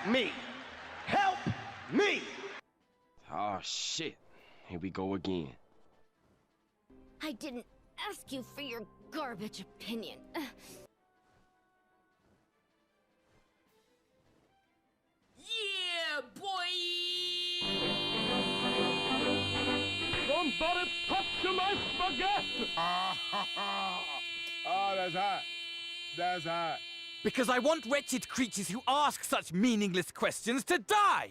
me. Help me. Oh, shit. Here we go again. I didn't ask you for your garbage opinion. Yeah, boy! Somebody touch my spaghetti. Oh, that's hot. That's hot. Because I want wretched creatures who ask such meaningless questions to die!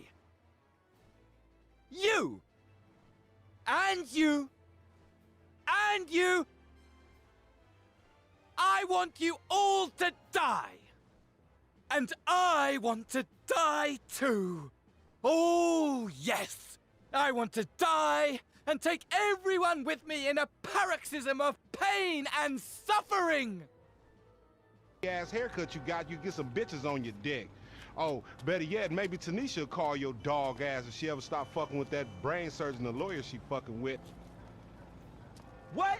You! And you! And you! I want you all to die! And I want to die too! Oh, yes! I want to die and take everyone with me in a paroxysm of pain and suffering! Ass haircut you got, you get some bitches on your dick. Oh, better yet, maybe Tanisha will call your dog ass if she ever stop fucking with that brain surgeon, the lawyer she fucking with. What?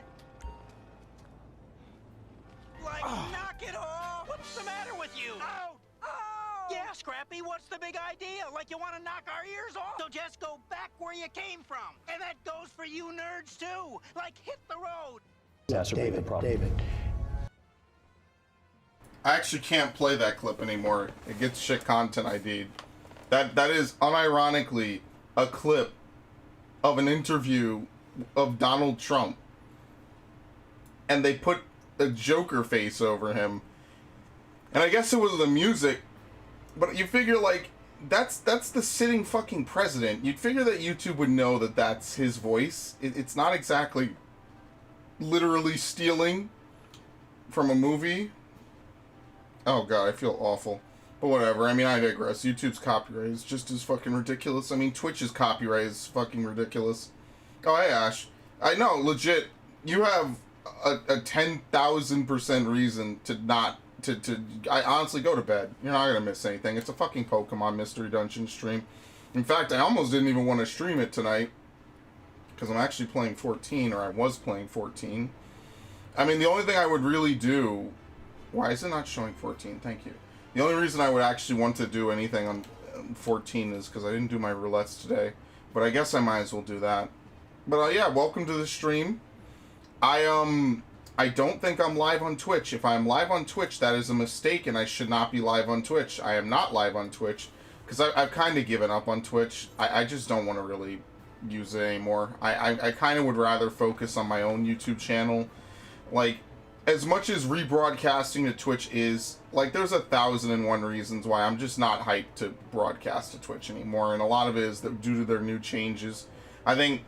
Like, knock it off! What's the matter with you? Oh! Oh! Yeah, Scrappy, what's the big idea? Like you want to knock our ears off? So just go back where you came from. And that goes for you nerds, too. Like, hit the road. David. I actually can't play that clip anymore. It gets shit content ID'd. That is unironically a clip of an interview of Donald Trump. And they put a Joker face over him. And I guess it was the music, but you figure like that's the sitting fucking president. You'd figure that YouTube would know that that's his voice. It's not exactly literally stealing from a movie. Oh god, I feel awful. But whatever, I mean, I digress. YouTube's copyright is just as fucking ridiculous. I mean, Twitch's copyright is fucking ridiculous. Oh, hey, Ash. I know, legit, you have a 10,000% reason to not, I honestly go to bed. You're not gonna miss anything. It's a fucking Pokemon Mystery Dungeon stream. In fact, I almost didn't even want to stream it tonight, because I'm actually playing 14, or I was playing 14. I mean, the only thing I would really do... Why is it not showing 14? Thank you. The only reason I would actually want to do anything on 14 is because I didn't do my roulettes today. But I guess I might as well do that. But yeah, welcome to the stream. I don't think I'm live on Twitch. If I'm live on Twitch, that is a mistake, and I should not be live on Twitch. I am not live on Twitch, because I've kind of given up on Twitch. I just don't want to really use it anymore. I kind of would rather focus on my own YouTube channel. Like, as much as rebroadcasting to Twitch is, like, there's 1,001 reasons why I'm just not hyped to broadcast to Twitch anymore, and a lot of it is that due to their new changes. I think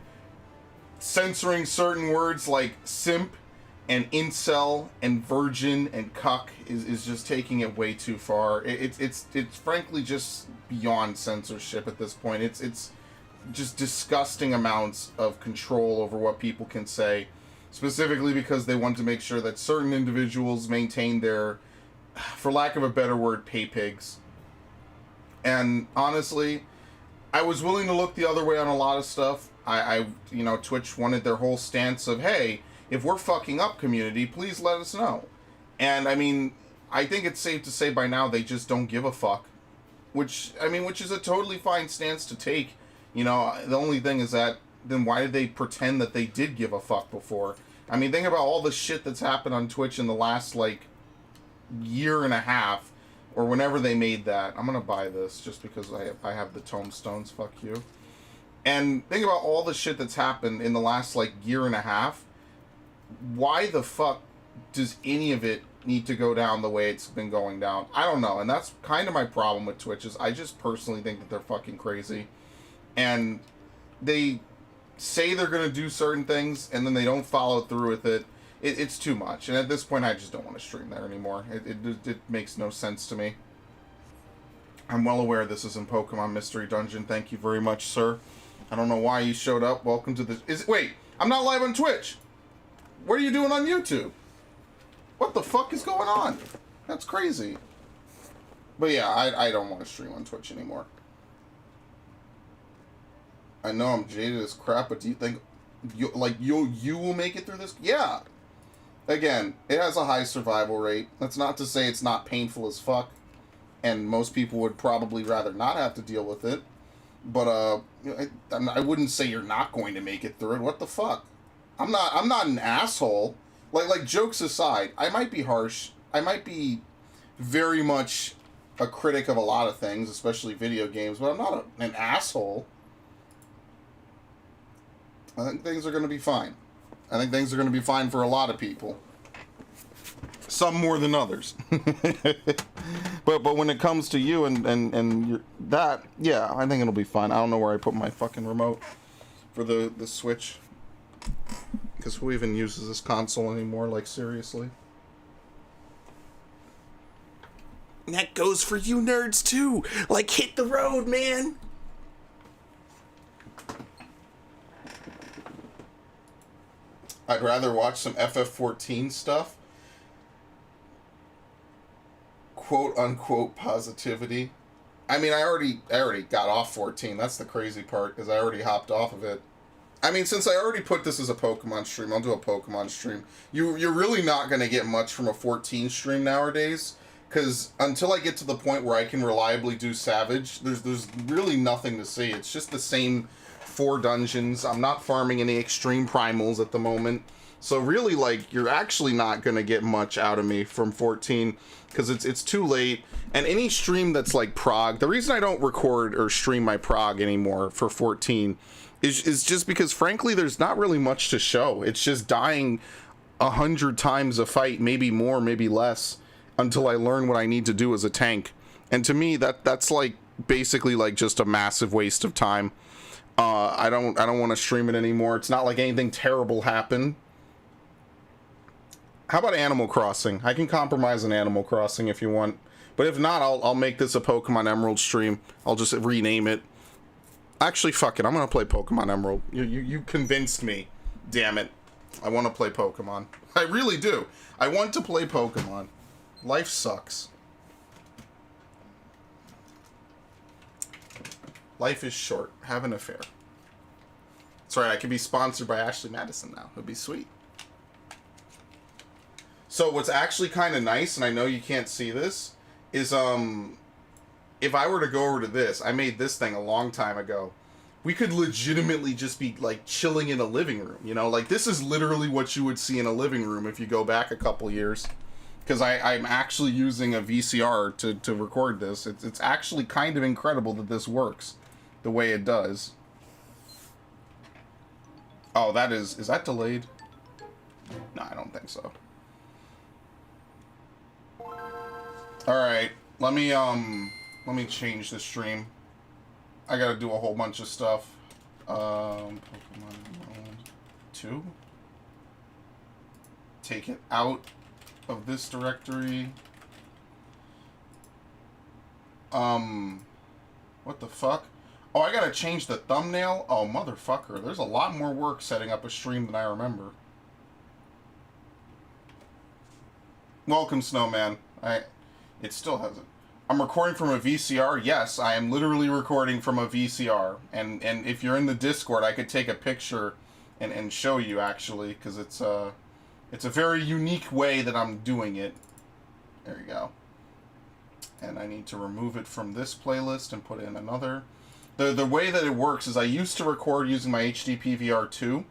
censoring certain words like simp and incel and virgin and cuck is just taking it way too far. It's frankly just beyond censorship at this point. It's just disgusting amounts of control over what people can say. Specifically because they want to make sure that certain individuals maintain their, for lack of a better word, pay pigs. And honestly, I was willing to look the other way on a lot of stuff. You know, Twitch wanted their whole stance of, hey, if we're fucking up, community, please let us know. And I mean, I think it's safe to say by now they just don't give a fuck. Which is a totally fine stance to take. You know, the only thing is that, then why did they pretend that they did give a fuck before? I mean, think about all the shit that's happened on Twitch in the last, like, year and a half, or whenever they made that. I'm gonna buy this just because I have the tomestones, fuck you. And think about all the shit that's happened in the last, like, year and a half. Why the fuck does any of it need to go down the way it's been going down? I don't know, and that's kind of my problem with Twitch, is I just personally think that they're fucking crazy. And they say they're going to do certain things, and then they don't follow through with it. It's too much. And at this point, I just don't want to stream there anymore. It makes no sense to me. I'm well aware this is in Pokemon Mystery Dungeon. Thank you very much, sir. I don't know why you showed up. Welcome to the... Wait, I'm not live on Twitch. What are you doing on YouTube? What the fuck is going on? That's crazy. But yeah, I don't want to stream on Twitch anymore. I know I'm jaded as crap, but do you think you will make it through this? Yeah. Again, it has a high survival rate. That's not to say it's not painful as fuck. and most people would probably rather not have to deal with it. But I wouldn't say you're not going to make it through it. What the fuck? I'm not an asshole. Like jokes aside, I might be harsh. I might be very much a critic of a lot of things, especially video games, but I'm not an asshole. I think things are going to be fine. I think things are going to be fine for a lot of people. Some more than others. but when it comes to you and that, yeah, I think it'll be fine. I don't know where I put my fucking remote for the Switch. Because who even uses this console anymore? Like, seriously? And that goes for you nerds, too. Like, hit the road, man. I'd rather watch some FF14 stuff. Quote unquote positivity. I mean, I already got off 14. That's the crazy part, because I already hopped off of it. I mean, since I already put this as a Pokemon stream, I'll do a Pokemon stream. You're really not going to get much from a 14 stream nowadays, because until I get to the point where I can reliably do Savage, there's really nothing to see. It's just the same 4 dungeons. I'm not farming any extreme primals at the moment. So really, like, you're actually not going to get much out of me from 14, because it's too late. And any stream that's like prog, the reason I don't record or stream my prog anymore for 14 is just because, frankly, there's not really much to show. It's just dying 100 times a fight, maybe more, maybe less, until I learn what I need to do as a tank. And to me, that's like basically like just a massive waste of time. I don't want to stream it anymore. It's not like anything terrible happened. How about Animal Crossing? I can compromise on Animal Crossing if you want. But if not, I'll make this a Pokemon Emerald stream. I'll just rename it. Actually, fuck it. I'm going to play Pokemon Emerald. You convinced me. Damn it. I want to play Pokemon. I really do. I want to play Pokemon. Life sucks. Life is short. Have an affair. That's right. I could be sponsored by Ashley Madison now. It would be sweet. So what's actually kind of nice, and I know you can't see this, is if I were to go over to this, I made this thing a long time ago. We could legitimately just be like chilling in a living room, you know? Like, this is literally what you would see in a living room if you go back a couple years. Because I'm actually using a VCR to record this. It's actually kind of incredible that this works the way it does. Oh, is that delayed? No, I don't think so. Alright, let me change the stream. I gotta do a whole bunch of stuff. Pokemon Emerald 2. Take it out of this directory. What the fuck? Oh, I gotta change the thumbnail? Oh, motherfucker. There's a lot more work setting up a stream than I remember. Welcome, Snowman. It still hasn't. I'm recording from a VCR. Yes, I am literally recording from a VCR. And if you're in the Discord, I could take a picture and show you, actually, because it's a very unique way that I'm doing it. There you go. And I need to remove it from this playlist and put in another. The way that it works is I used to record using my HD PVR 2,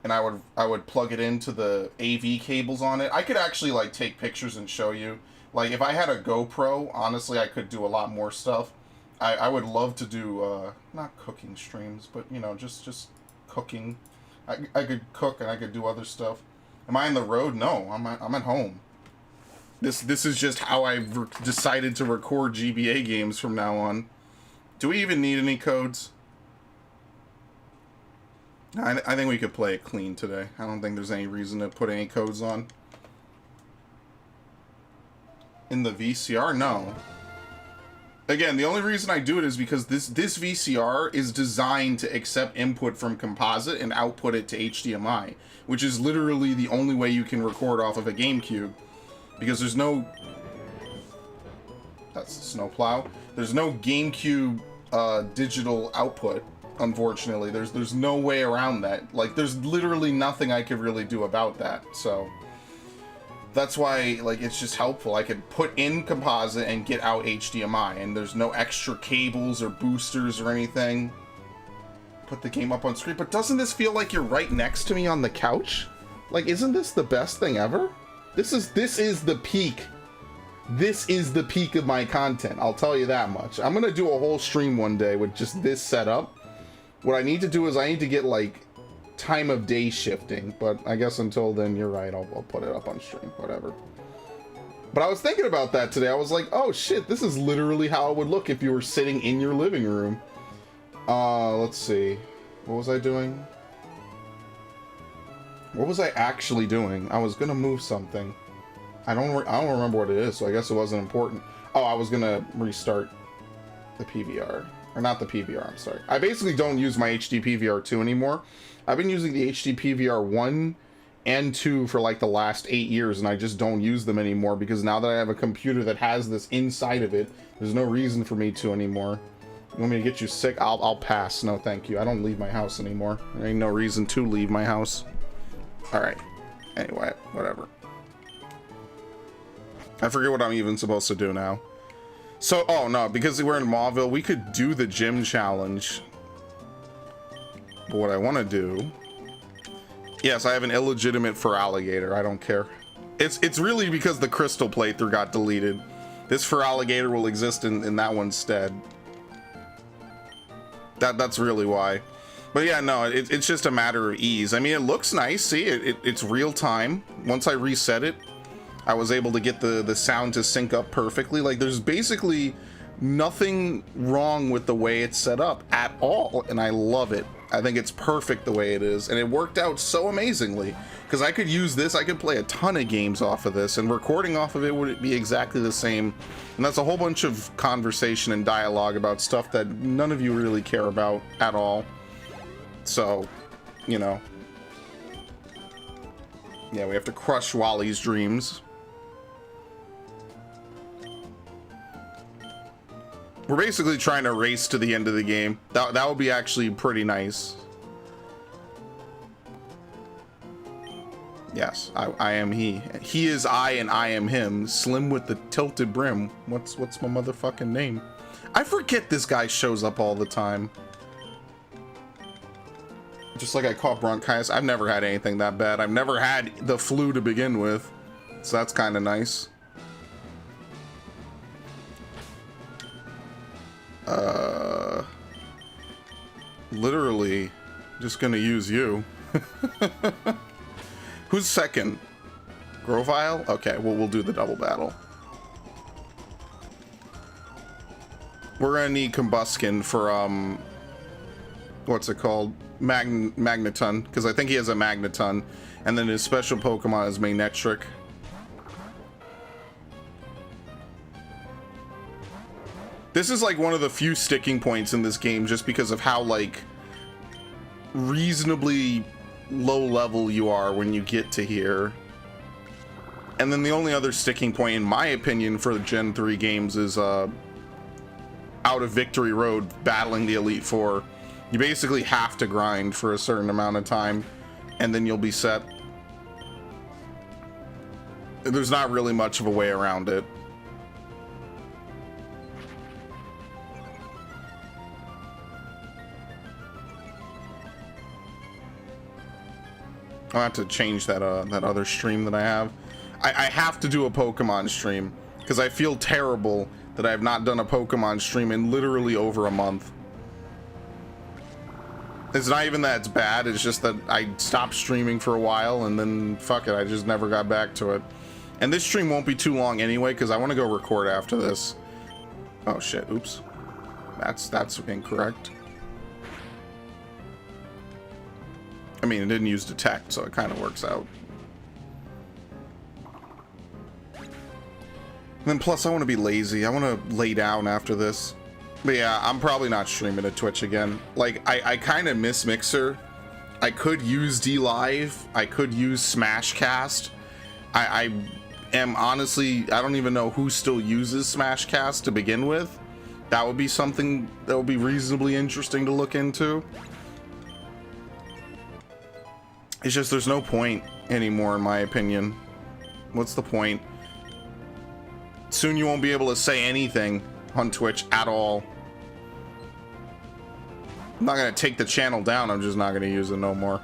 and I would plug it into the AV cables on it. I could actually like take pictures and show you. Like, if I had a GoPro, honestly, I could do a lot more stuff. I would love to do, not cooking streams, but, you know, just cooking. I could cook and I could do other stuff. Am I on the road? No, I'm at home. This is just how I've decided to record GBA games from now on. Do we even need any codes? I think we could play it clean today. I don't think there's any reason to put any codes on. In the VCR? No. Again, the only reason I do it is because this VCR is designed to accept input from composite and output it to HDMI, which is literally the only way you can record off of a GameCube, because there's no... That's the snowplow. There's no GameCube digital output, unfortunately. There's no way around that. Like, there's literally nothing I could really do about that, so... That's why, like, it's just helpful. I could put in composite and get out HDMI, and there's no extra cables or boosters or anything. Put the game up on screen. But doesn't this feel like you're right next to me on the couch? Like, isn't this the best thing ever? This is the peak. This is the peak of my content. I'll tell you that much. I'm gonna do a whole stream one day with just this setup. What I need to do is I need to get, like, time of day shifting, but I guess until then, you're right, I'll put it up on stream, whatever. But I was thinking about that today. I was like, oh shit, this is literally how it would look if you were sitting in your living room. Let's see, what was I doing? What was I actually doing? I was gonna move something. I don't remember what it is, so I guess it wasn't important. Oh, I was gonna restart the PVR. Or not the PVR, I'm sorry. I basically don't use my HD PVR 2 anymore. I've been using the HD PVR 1 and 2 for like the last 8 years, and I just don't use them anymore because now that I have a computer that has this inside of it, there's no reason for me to anymore. You want me to get you sick? I'll pass. No, thank you. I don't leave my house anymore. There ain't no reason to leave my house. Alright. Anyway, whatever. I forget what I'm even supposed to do now. So, oh no, because we're in Mauville, we could do the gym challenge. But what I want to do... Yes, I have an illegitimate for alligator. I don't care. It's really because the crystal playthrough got deleted. This for alligator will exist in that one's stead. That's really why. But yeah, no, it's just a matter of ease. I mean, it looks nice. See, it's real time. Once I reset it, I was able to get the sound to sync up perfectly. Like, there's basically nothing wrong with the way it's set up at all, and I love it. I think it's perfect the way it is, and it worked out so amazingly, because I could use this, I could play a ton of games off of this, and recording off of it would be exactly the same. And that's a whole bunch of conversation and dialogue about stuff that none of you really care about at all. So, you know. Yeah, we have to crush Wally's dreams. We're basically trying to race to the end of the game. That would be actually pretty nice. Yes, I am he. He is I and I am him. Slim with the tilted brim. What's my motherfucking name? I forget this guy shows up all the time. Just like I caught bronchitis. I've never had anything that bad. I've never had the flu to begin with. So that's kind of nice. Literally just gonna use you. Who's second? Grovile? Okay, well, we'll do the double battle. We're gonna need Combuskin for what's it called? Magneton, because I think he has a Magneton, and then his special Pokemon is Manectric. This is like one of the few sticking points in this game just because of how like reasonably low level you are when you get to here. And then the only other sticking point in my opinion for the Gen 3 games is out of Victory Road battling the Elite Four. You basically have to grind for a certain amount of time and then you'll be set. There's not really much of a way around it. I'll have to change that that other stream that I have. I have to do a Pokemon stream because I feel terrible that I have not done a Pokemon stream in literally over a month. It's not even that it's bad, it's just that I stopped streaming for a while and then fuck it, I just never got back to it. And this stream won't be too long anyway because I want to go record after this. Oh shit, oops. That's incorrect. I mean, it didn't use detect, so it kind of works out. And then plus, I want to be lazy. I want to lay down after this. But yeah, I'm probably not streaming to Twitch again. Like, I kind of miss Mixer. I could use DLive. I could use Smashcast. I am honestly, I don't even know who still uses Smashcast to begin with. That would be something that would be reasonably interesting to look into. It's just there's no point anymore, in my opinion. What's the point? Soon you won't be able to say anything on Twitch at all. I'm not gonna take the channel down, I'm just not gonna use it no more.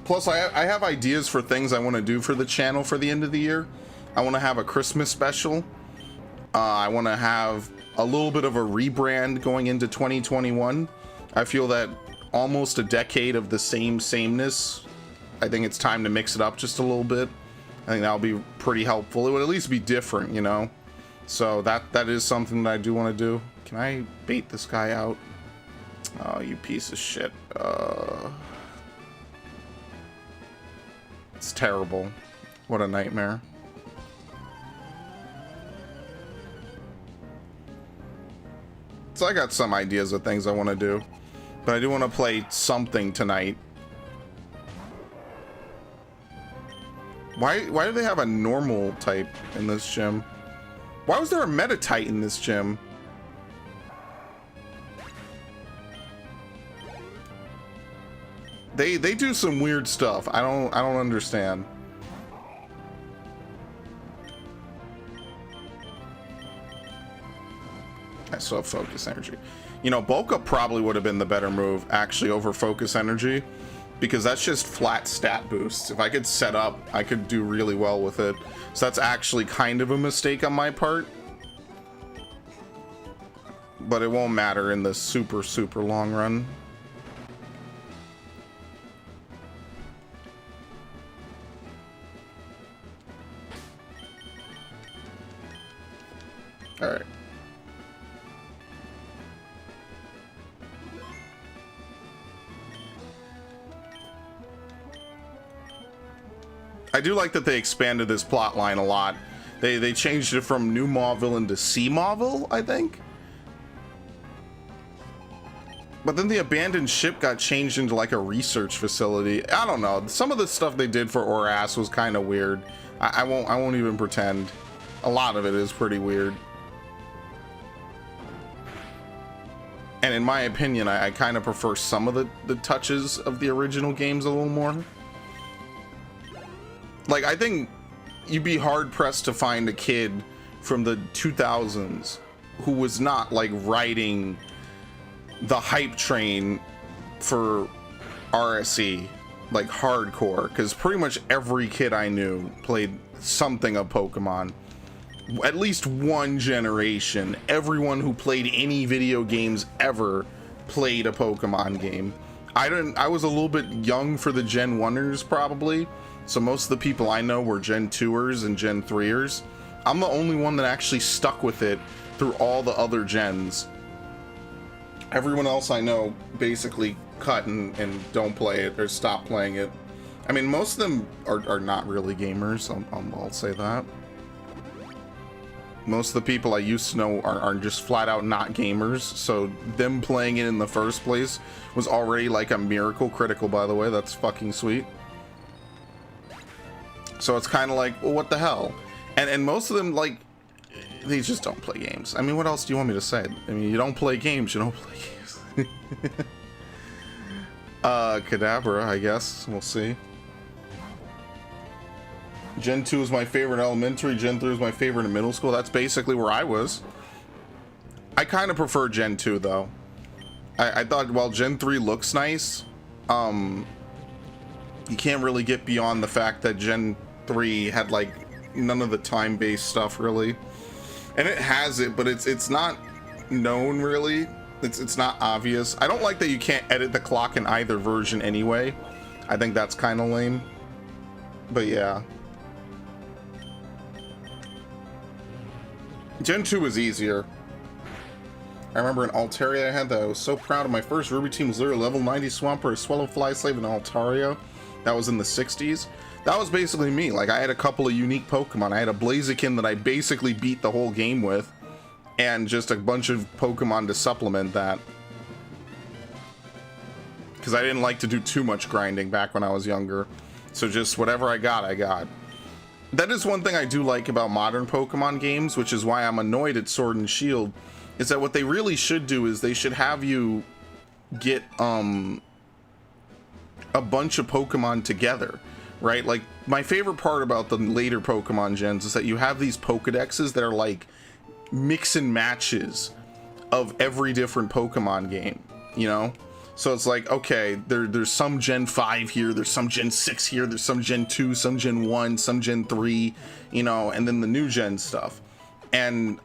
Plus, I have ideas for things I want to do for the channel for the end of the year. I want to have a Christmas special. I want to have a little bit of a rebrand going into 2021. I feel that almost a decade of the sameness, I think it's time to mix it up just a little bit. I think that'll be pretty helpful. It would at least be different, you know? So that is something that I do want to do. Can I bait this guy out? Oh, you piece of shit. It's terrible. What a nightmare. So I got some ideas of things I want to do, but I do want to play something tonight. Why do they have a normal type in this gym? Why was there a meta type in this gym? They do some weird stuff. I don't understand. I still have focus energy. You know, bulk up probably would have been the better move actually over focus energy, because that's just flat stat boosts. If I could set up, I could do really well with it. So that's actually kind of a mistake on my part, but it won't matter in the super long run. All right. I do like that they expanded this plot line a lot. They changed it from New Mauville into Sea Mauville, I think. But then the abandoned ship got changed into like a research facility. I don't know. Some of the stuff they did for Oras was kind of weird. I won't even pretend. A lot of it is pretty weird. And in my opinion, I kind of prefer some of the touches of the original games a little more. Like, I think you'd be hard pressed to find a kid from the 2000s who was not like riding the hype train for RSE, like hardcore, because pretty much every kid I knew played something of Pokemon. At least one generation, everyone who played any video games ever played a Pokemon game. I was a little bit young for the Gen 1ers probably, so most of the people I know were Gen 2ers and Gen 3ers. I'm the only one that actually stuck with it through all the other gens. Everyone else I know basically cut and don't play it or stop playing it. I mean, most of them are not really gamers, I'll say that. Most of the people I used to know are just flat out not gamers, so them playing it in the first place was already like a miracle. Critical, by the way, that's fucking sweet. So it's kind of like, well, what the hell? And most of them, like, they just don't play games. I mean, what else do you want me to say? I mean, you don't play games, you don't play games. Kadabra, I guess, we'll see. Gen 2 is my favorite in elementary, Gen 3 is my favorite in middle school. That's basically where I was. I kind of prefer Gen 2 though. I thought, while Gen 3 looks nice, you can't really get beyond the fact that Gen 3 had like none of the time-based stuff really. And it has it, but it's not known really. It's not obvious. I don't like that you can't edit the clock in either version anyway. I think that's kind of lame. But yeah. Gen 2 was easier. I remember in Altaria I had that. I was so proud of my first Ruby team was literally level 90 Swampert, a Swallow Fly Slave in Altaria. That was in the 60s. That was basically me. Like, I had a couple of unique Pokemon. I had a Blaziken that I basically beat the whole game with, and just a bunch of Pokemon to supplement that. Because I didn't like to do too much grinding back when I was younger. So just whatever I got, I got. That is one thing I do like about modern Pokemon games, which is why I'm annoyed at Sword and Shield, is that what they really should do is they should have you get a bunch of Pokemon together, right? Like, my favorite part about the later Pokemon gens is that you have these Pokedexes that are like mix and matches of every different Pokemon game, you know? So it's like, okay, there's some Gen 5 here, there's some Gen 6 here, there's some Gen 2, some Gen 1, some Gen 3, you know, and then the new Gen stuff. And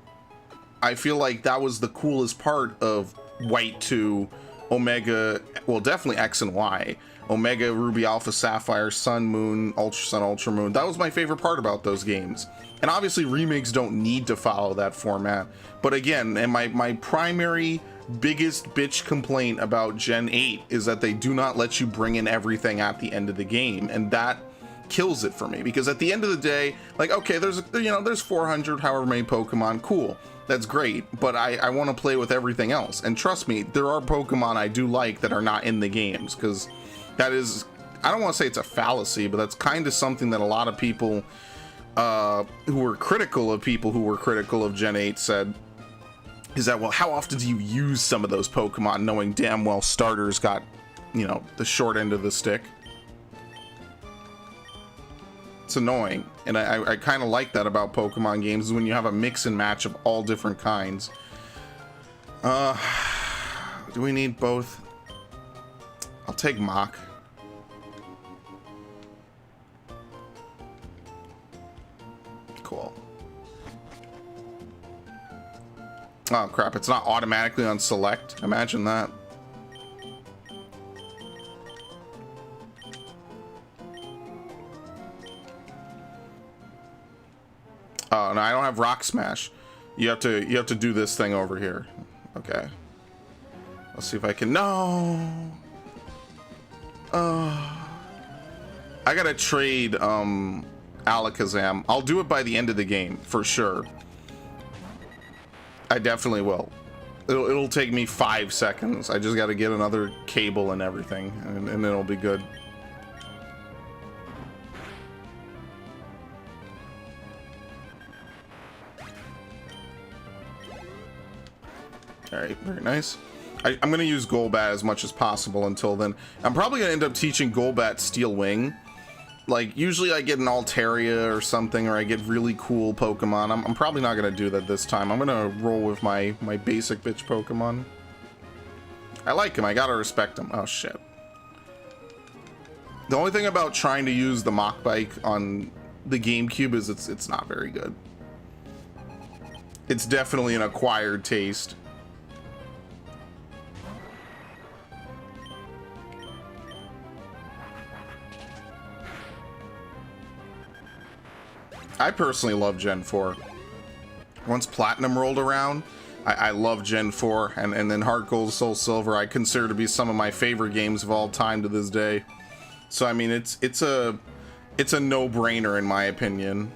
I feel like that was the coolest part of White 2, Omega, well, definitely X and Y, Omega, Ruby, Alpha, Sapphire, Sun, Moon, Ultra Sun, Ultra Moon. That was my favorite part about those games. And obviously remakes don't need to follow that format. But again, and my primary biggest bitch complaint about Gen 8 is that they do not let you bring in everything at the end of the game, and that kills it for me, because at the end of the day, like, okay, there's 400 however many Pokemon, cool, that's great, but I want to play with everything else. And trust me, there are Pokemon I do like that are not in the games, because that is, I don't want to say it's a fallacy, but that's kind of something that a lot of people who were critical of people who were critical of Gen 8 said, is that, well, how often do you use some of those Pokemon knowing damn well starters got, you know, the short end of the stick? It's annoying, and I kind of like that about Pokemon games, is when you have a mix and match of all different kinds. Do we need both? I'll take Mach. Cool. Oh crap, it's not automatically on select. Imagine that. Oh no, I don't have Rock Smash. You have to do this thing over here. Okay. Let's see if I can. No. I gotta trade Alakazam. I'll do it by the end of the game for sure. I definitely will. It'll take me 5 seconds. I just got to get another cable and everything, and it'll be good. All right, very nice. I'm going to use Golbat as much as possible until then. I'm probably going to end up teaching Golbat Steel Wing. Like, usually I get an Altaria or something, or I get really cool Pokemon. I'm probably not going to do that this time. I'm going to roll with my basic bitch Pokemon. I like him. I got to respect him. Oh, shit. The only thing about trying to use the Mach Bike on the GameCube is it's not very good. It's definitely an acquired taste. I personally love Gen 4. Once Platinum rolled around, I love Gen 4, and then Heart Gold, Soul Silver I consider to be some of my favorite games of all time to this day. So I mean, it's a no-brainer in my opinion.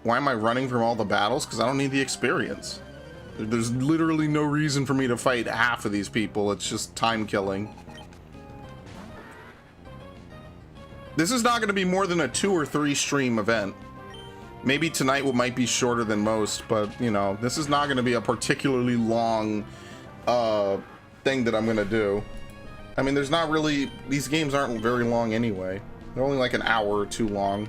Why am I running from all the battles? Because I don't need the experience. There's literally no reason for me to fight half of these people. It's just time killing. This is not going to be more than a 2 or 3 stream event. Maybe tonight might be shorter than most, but, you know, this is not going to be a particularly long thing that I'm going to do. I mean, there's not really... These games aren't very long anyway. They're only like an hour or 2 long.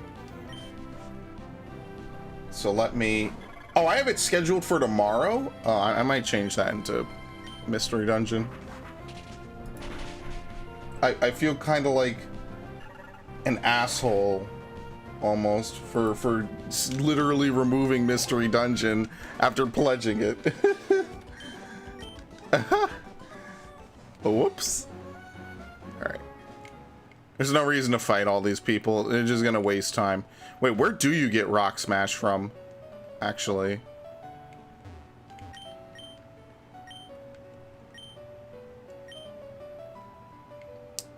So let me... Oh, I have it scheduled for tomorrow? I might change that into Mystery Dungeon. I feel kind of like an asshole almost for literally removing Mystery Dungeon after pledging it. Whoops. Alright. There's no reason to fight all these people. They're just gonna waste time. Wait, where do you get Rock Smash from? Actually.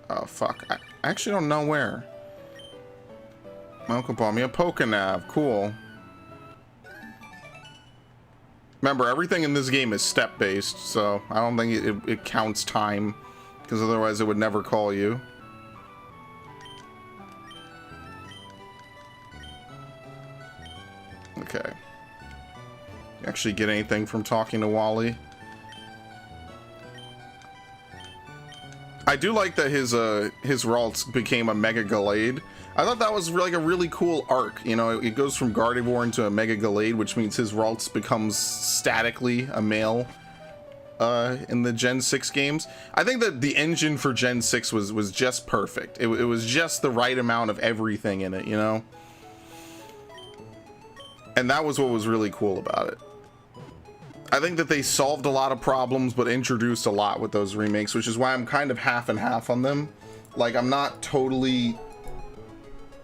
Oh, fuck. I actually don't know where. Uncle bought me a Pokénav. Cool. Remember, everything in this game is step-based, so I don't think it counts time, because otherwise it would never call you. Okay. You actually get anything from talking to Wally? I do like that his Ralts became a Mega Gallade. I thought that was like a really cool arc. You know, it goes from Gardevoir into a Mega Gallade, which means his Ralts becomes statically a male in the Gen 6 games. I think that the engine for Gen 6 was just perfect. It was just the right amount of everything in it, you know? And that was what was really cool about it. I think that they solved a lot of problems, but introduced a lot with those remakes, which is why I'm kind of half and half on them. Like, I'm not totally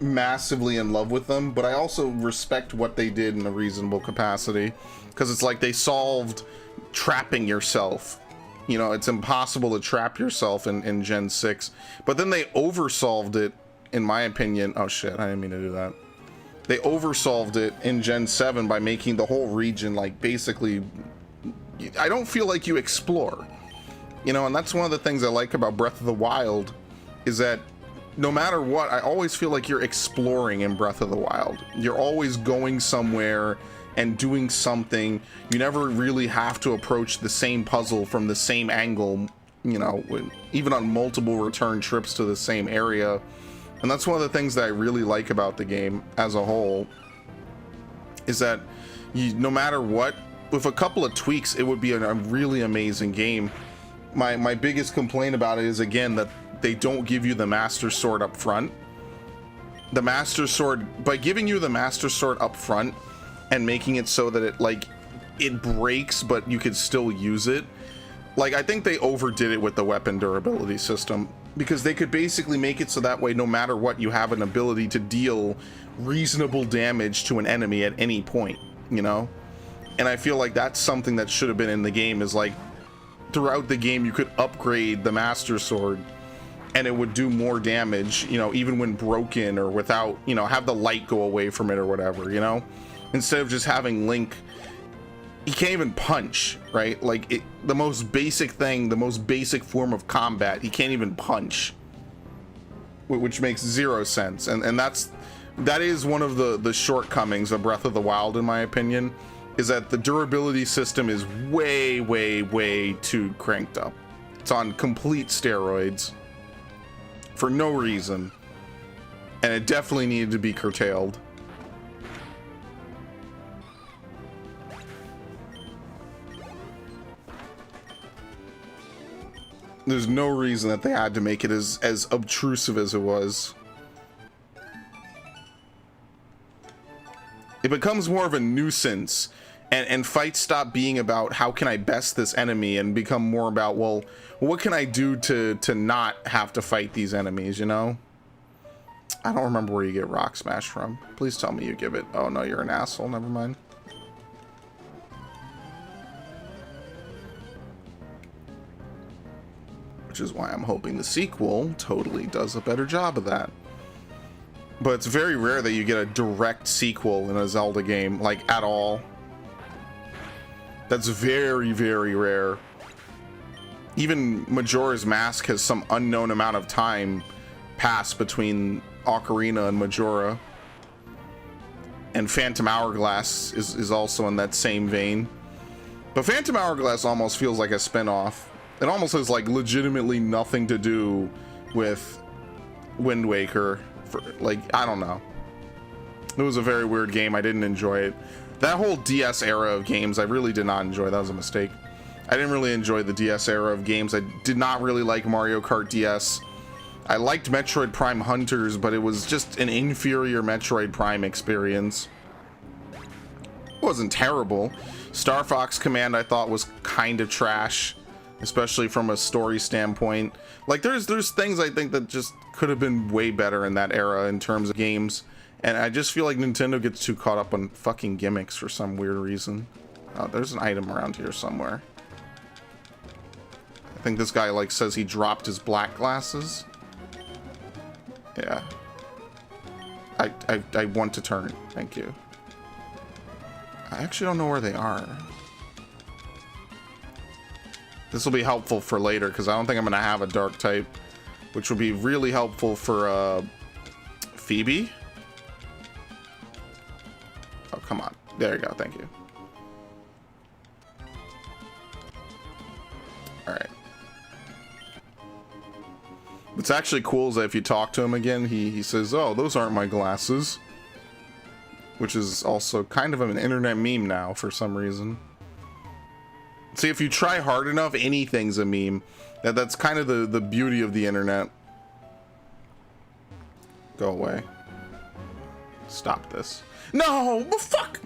massively in love with them, but I also respect what they did in a reasonable capacity, because it's like they solved trapping yourself. You know, it's impossible to trap yourself in Gen 6, but then they oversolved it, in my opinion. Oh shit, I didn't mean to do that. They oversolved it in Gen 7 by making the whole region like basically, I don't feel like you explore, you know, and that's one of the things I like about Breath of the Wild, is that no matter what, I always feel like you're exploring in Breath of the Wild. You're always going somewhere and doing something. You never really have to approach the same puzzle from the same angle, you know, even on multiple return trips to the same area. And that's one of the things that I really like about the game as a whole, is that no matter what, with a couple of tweaks, it would be a really amazing game. My biggest complaint about it is, again, that they don't give you the Master Sword up front. The Master Sword, by giving you the Master Sword up front and making it so that it breaks, but you could still use it. Like, I think they overdid it with the weapon durability system, because they could basically make it so that way, no matter what, you have an ability to deal reasonable damage to an enemy at any point, you know? And I feel like that's something that should have been in the game, is like, throughout the game, you could upgrade the Master Sword and it would do more damage, you know, even when broken or without, you know, have the light go away from it or whatever, you know? Instead of just having Link, he can't even punch, right? Like, the most basic thing, the most basic form of combat, he can't even punch, which makes zero sense. And that is one of the shortcomings of Breath of the Wild, in my opinion, is that the durability system is way, way, way too cranked up. It's on complete steroids for no reason, and it definitely needed to be curtailed. There's no reason that they had to make it as obtrusive as it was. It becomes more of a nuisance, and fights stop being about how can I best this enemy and become more about, well, what can I do to not have to fight these enemies, you know? I don't remember where you get Rock Smash from. Please tell me you give it. Oh no, you're an asshole, never mind. Which is why I'm hoping the sequel totally does a better job of that. But it's very rare that you get a direct sequel in a Zelda game, like, at all. That's very, very rare. Even Majora's Mask has some unknown amount of time passed between Ocarina and Majora. And Phantom Hourglass is also in that same vein. But Phantom Hourglass almost feels like a spin-off. It almost has, like, legitimately nothing to do with Wind Waker. Like, I don't know. It was a very weird game. I didn't enjoy it. That whole DS era of games, I really did not enjoy. That was a mistake. I didn't really enjoy the DS era of games. I did not really like Mario Kart DS. I liked Metroid Prime Hunters, but it was just an inferior Metroid Prime experience. It wasn't terrible. Star Fox Command I thought was kind of trash, especially from a story standpoint. Like, there's things I think that just could have been way better in that era in terms of games, and I just feel like Nintendo gets too caught up on fucking gimmicks for some weird reason. There's an item around here somewhere. I think this guy, like, says he dropped his black glasses. Yeah. I want to turn. Thank you. I actually don't know where they are. This will be helpful for later, because I don't think I'm going to have a dark type, which would be really helpful for Phoebe. Oh, come on. There you go. Thank you. All right. What's actually cool is that if you talk to him again, he says, "Oh, those aren't my glasses," which is also kind of an internet meme now for some reason. See, if you try hard enough, anything's a meme. That's kind of the beauty of the internet. Go away. Stop this. No, but fuck.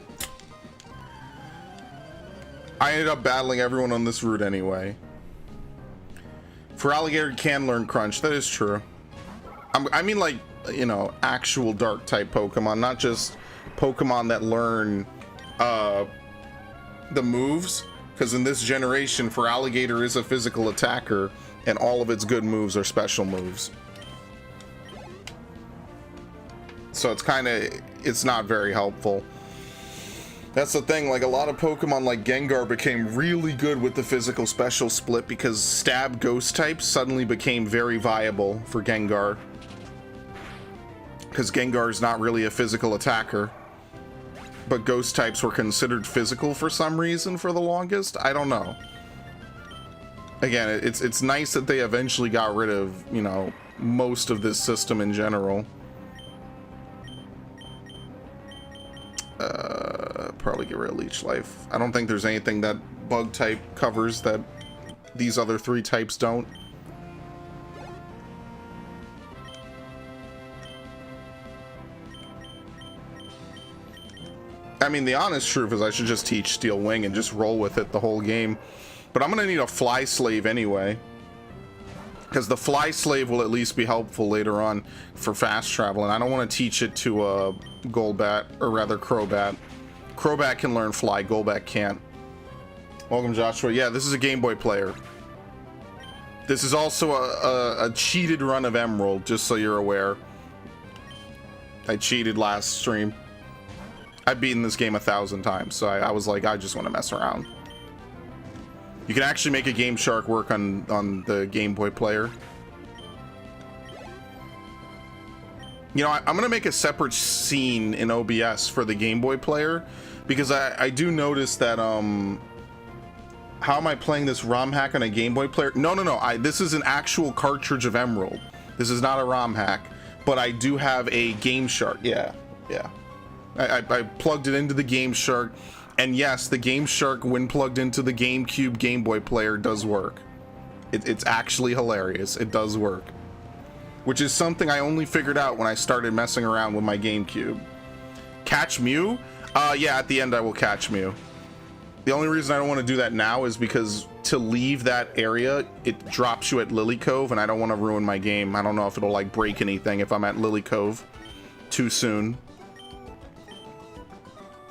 I ended up battling everyone on this route anyway. For alligator can learn crunch, that is true. I mean, like, you know, actual dark type Pokemon, not just Pokemon that learn the moves. Because in this generation, for alligator is a physical attacker, and all of its good moves are special moves. So it's not very helpful. That's the thing, like a lot of Pokemon like Gengar became really good with the physical special split because stab ghost types suddenly became very viable for Gengar. Because Gengar is not really a physical attacker. But ghost types were considered physical for some reason for the longest. I don't know. Again, it's nice that they eventually got rid of, you know, most of this system in general. Probably get rid of Leech Life. I don't think there's anything that bug type covers that these other 3 types don't. I mean, the honest truth is I should just teach Steel Wing and just roll with it the whole game. But I'm gonna need a Fly Slave anyway. Because the Fly Slave will at least be helpful later on for fast travel. And I don't want to teach it to a Golbat, or rather Crobat. Crobat can learn Fly, Golbat can't. Welcome, Joshua. Yeah, this is a Game Boy player. This is also a cheated run of Emerald, just so you're aware. I cheated last stream. I've beaten this game 1,000 times, so I was like, I just want to mess around. You can actually make a Game Shark work on the Game Boy player. You know, I'm gonna make a separate scene in OBS for the Game Boy player because I do notice that how am I playing this ROM hack on a Game Boy player? No, this is an actual cartridge of Emerald. This is not a ROM hack, but I do have a Game Shark. Yeah. I plugged it into the Game Shark, and yes, the Game Shark, when plugged into the GameCube Game Boy player, does work. It's actually hilarious. It does work. Which is something I only figured out when I started messing around with my GameCube. Catch Mew? Yeah, at the end I will catch Mew. The only reason I don't want to do that now is because to leave that area, it drops you at Lily Cove, and I don't want to ruin my game. I don't know if it'll like break anything if I'm at Lily Cove too soon.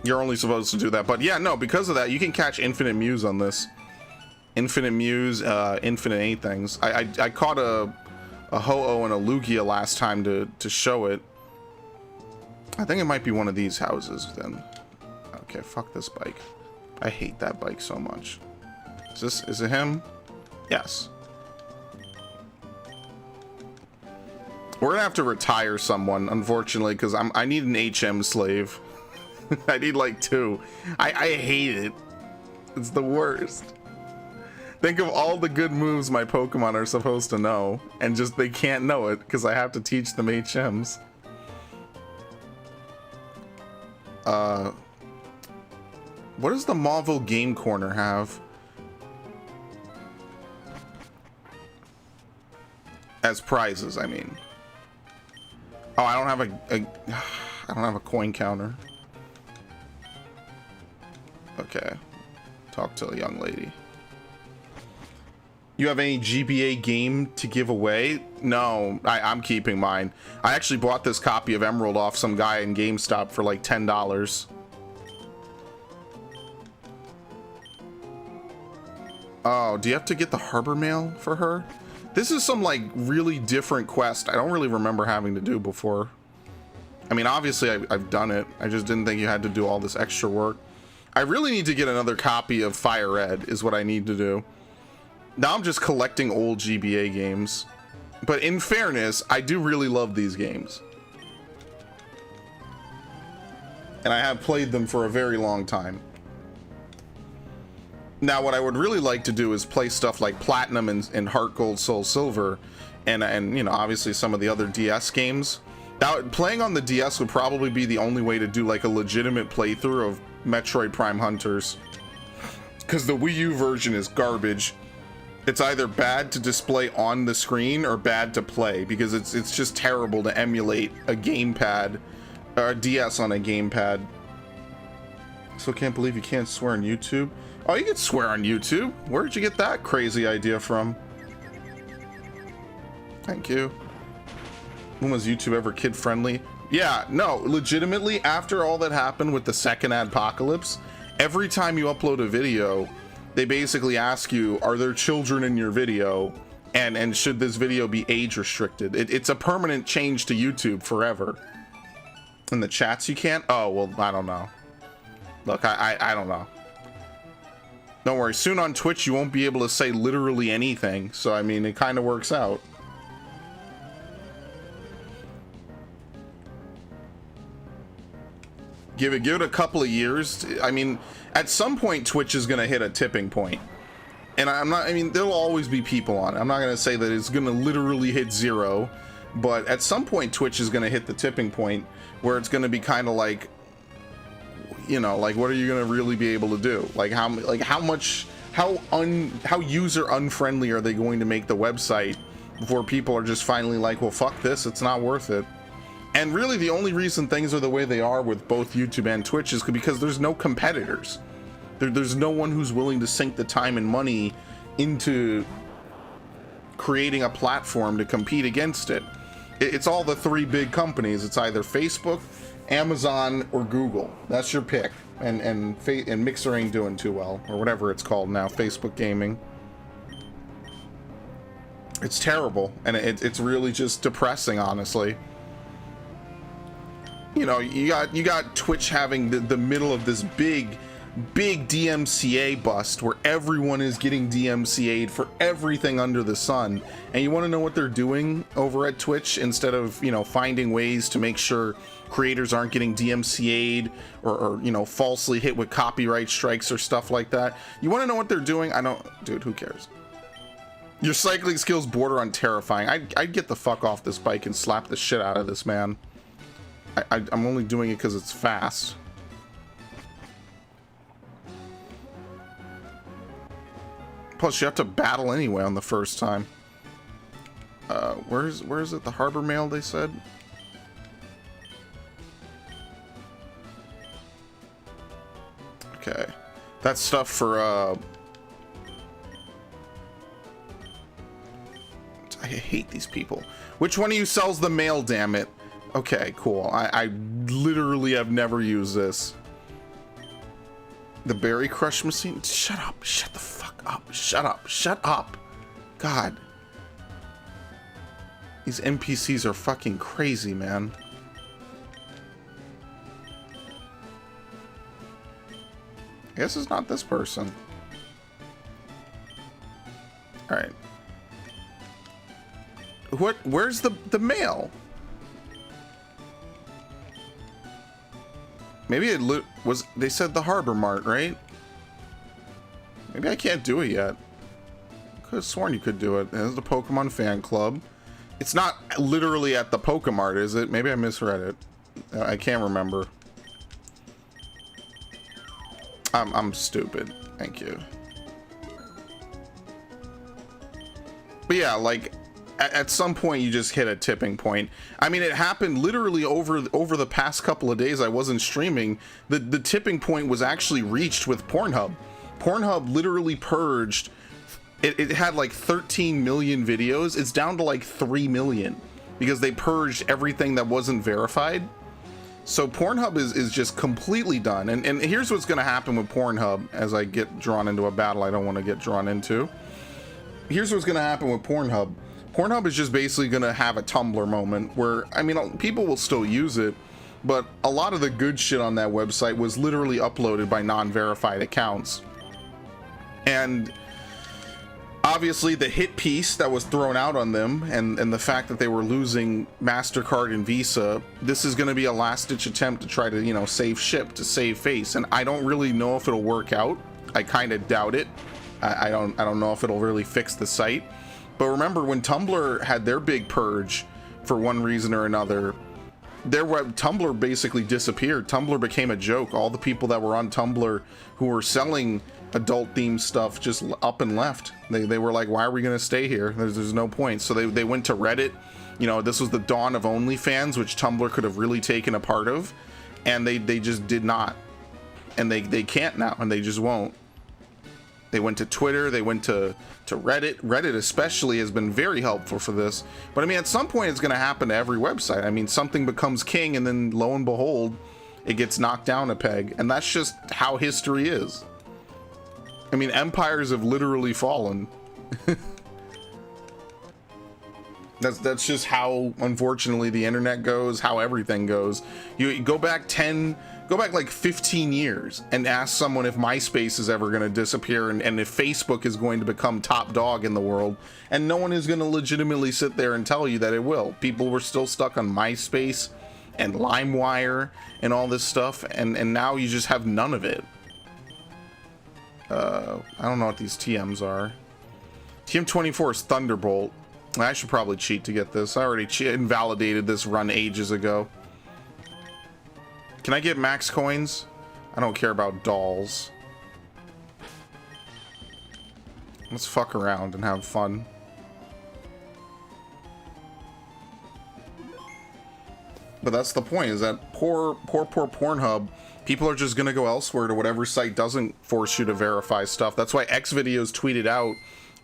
You're only supposed to do that, but yeah, no, because of that, you can catch infinite Mews on this. Infinite Mews, infinite anythings. I caught a Ho-Oh and a Lugia last time to show it. I think it might be one of these houses then. Okay, fuck this bike. I hate that bike so much. Is it him? Yes. We're gonna have to retire someone, unfortunately, because I need an HM slave. I need like 2. I hate it. It's the worst. Think of all the good moves my Pokemon are supposed to know, and just they can't know it because I have to teach them HMs. What does the Mauville Game Corner have? As prizes, I mean. Oh, I don't have I don't have a coin counter. Okay, talk to a young lady. You have any GBA game to give away? No, I'm keeping mine. I actually bought this copy of Emerald off some guy in GameStop for like $10. Oh, do you have to get the harbor mail for her? This is some like really different quest I don't really remember having to do before. I mean, obviously I've done it. I just didn't think you had to do all this extra work. I really need to get another copy of Fire Red is what I need to do. Now I'm just collecting old GBA games. But in fairness, I do really love these games. And I have played them for a very long time. Now what I would really like to do is play stuff like Platinum and Heart Gold Soul Silver and you know, obviously some of the other DS games. Now, playing on the DS would probably be the only way to do like a legitimate playthrough of Metroid Prime Hunters, because the Wii U version is garbage. It's either bad to display on the screen or bad to play, because it's just terrible to emulate a gamepad or a DS on a gamepad. So can't believe you can't swear on YouTube. Oh, you can swear on YouTube. Where'd you get that crazy idea from? Thank you. When was YouTube ever kid friendly? Yeah, no, legitimately, after all that happened with the second adpocalypse, every time you upload a video, they basically ask you, are there children in your video? And should this video be age restricted? It's a permanent change to YouTube forever. In the chats you can't? Oh, well, I don't know. Look, I don't know. Don't worry, soon on Twitch you won't be able to say literally anything. So, I mean, it kind of works out. Give it a couple of years. I mean, at some point Twitch is gonna hit a tipping point, and I mean, there'll always be people on it. I'm not gonna say that it's gonna literally hit zero, but at some point Twitch is gonna hit the tipping point where it's gonna be kind of like, you know, like, what are you gonna really be able to do? Like how user unfriendly are they going to make the website before people are just finally like, well, fuck this, it's not worth it. And really the only reason things are the way they are with both YouTube and Twitch is because there's no competitors. There's no one who's willing to sink the time and money into creating a platform to compete against it. It's all the three big companies. It's either Facebook, Amazon, or Google. That's your pick. And Mixer ain't doing too well, or whatever it's called now, Facebook Gaming. It's terrible, and it's really just depressing, honestly. You know, you got Twitch having the middle of this big DMCA bust where everyone is getting DMCA'd for everything under the sun. And you want to know what they're doing over at Twitch? Instead of, you know, finding ways to make sure creators aren't getting DMCA'd or you know, falsely hit with copyright strikes or stuff like that. You want to know what they're doing? Dude, who cares? Your cycling skills border on terrifying. I'd get the fuck off this bike and slap the shit out of this man. I'm only doing it because it's fast. Plus, you have to battle anyway on the first time. Where is it? The Harbor Mail, they said? Okay. That's stuff for, I hate these people. Which one of you sells the mail, damn it? Okay, cool. I literally have never used this. The Berry Crush machine? Shut up. Shut the fuck up. Shut up. Shut up. God. These NPCs are fucking crazy, man. I guess it's not this person. Alright. Where's the mail? Maybe it was, they said the Harbor Mart, right? Maybe I can't do it yet. Could have sworn you could do it. There's the Pokemon fan club. It's not literally at the Pokemart, is it? Maybe I misread it. I can't remember. I'm stupid. Thank you. But yeah, like, at some point you just hit a tipping point. I mean, it happened literally over the past couple of days I wasn't streaming. The tipping point was actually reached with Pornhub. Pornhub literally purged. It had like 13 million videos. It's down to like 3 million because they purged everything that wasn't verified. So Pornhub is just completely done. And here's what's going to happen with Pornhub as I get drawn into a battle I don't want to get drawn into. Here's what's going to happen with Pornhub. Pornhub is just basically going to have a Tumblr moment where, I mean, people will still use it, but a lot of the good shit on that website was literally uploaded by non-verified accounts. And obviously the hit piece that was thrown out on them and the fact that they were losing MasterCard and Visa, this is going to be a last-ditch attempt to try to, you know, save ship, to save face. And I don't really know if it'll work out. I kind of doubt it. I don't know if it'll really fix the site. But remember when Tumblr had their big purge for one reason or another, Tumblr basically disappeared. Tumblr became a joke. All the people that were on Tumblr who were selling adult themed stuff just up and left. They were like, why are we going to stay here? There's no point. So they went to Reddit. You know, this was the dawn of OnlyFans, which Tumblr could have really taken a part of, and they just did not. And they can't now, and they just won't. They went to Twitter, they went to Reddit. Reddit especially has been very helpful for this. But I mean, at some point it's going to happen to every website. I mean, something becomes king, and then lo and behold, it gets knocked down a peg. And that's just how history is. I mean, empires have literally fallen. That's just how, unfortunately, the internet goes, how everything goes. You go back like 15 years and ask someone if MySpace is ever going to disappear and if Facebook is going to become top dog in the world, and no one is going to legitimately sit there and tell you that it will. People were still stuck on MySpace and LimeWire and all this stuff, and now you just have none of it. I don't know what these TMs are. TM24 is Thunderbolt. I should probably cheat to get this. I already invalidated this run ages ago. Can I get max coins? I don't care about dolls. Let's fuck around and have fun. But that's the point, is that poor Pornhub, people are just gonna go elsewhere to whatever site doesn't force you to verify stuff. That's why Xvideos tweeted out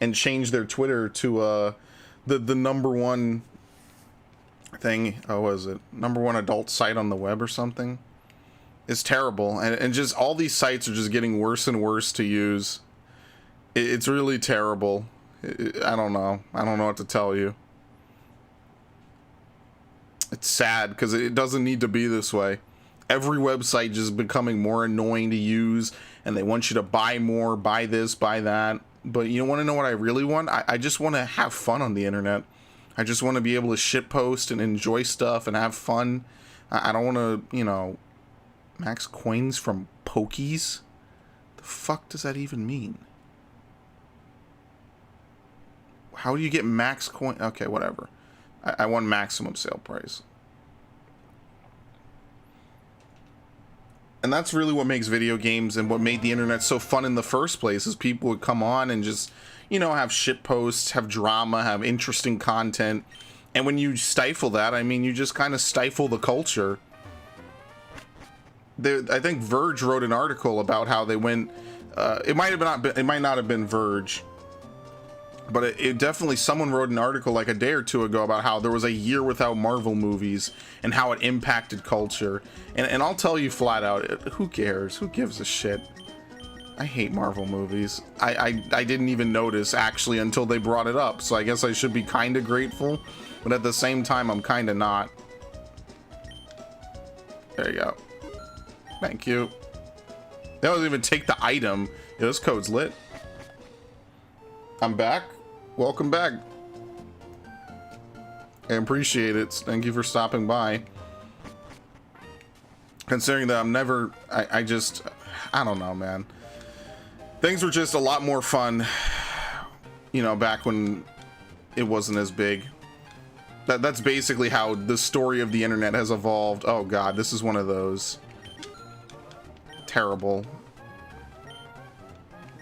and changed their Twitter to the number one thing. Oh, what is it? Number one adult site on the web or something. It's terrible, and just all these sites are just getting worse and worse to use. It's really terrible. I don't know what to tell you. It's sad because it doesn't need to be this way. Every website just becoming more annoying to use, and they want you to buy more, buy this, buy that. But you want to know what I really want? I just want to have fun on the internet. I just want to be able to shitpost and enjoy stuff and have fun. I don't want to, you know, max coins from Pokies? The fuck does that even mean? How do you get max coin? Okay, whatever. I want maximum sale price. And that's really what makes video games and what made the internet so fun in the first place, is people would come on and just, you know, have shit posts, have drama, have interesting content. And when you stifle that, I mean, you just kind of stifle the culture. I think Verge wrote an article about how they went, it might not have been Verge, but it definitely, someone wrote an article like a day or two ago about how there was a year without Marvel movies and how it impacted culture. And I'll tell you flat out, who cares? Who gives a shit? I hate Marvel movies. I didn't even notice actually until they brought it up. So I guess I should be kind of grateful, but at the same time, I'm kind of not. There you go. Thank you. They don't even take the item. Yeah, this code's lit. I'm back. Welcome back. I appreciate it. Thank you for stopping by. Considering that I'm never... I don't know, man. Things were just a lot more fun, you know, back when it wasn't as big. That's basically how the story of the internet has evolved. Oh god, this is one of those. Terrible.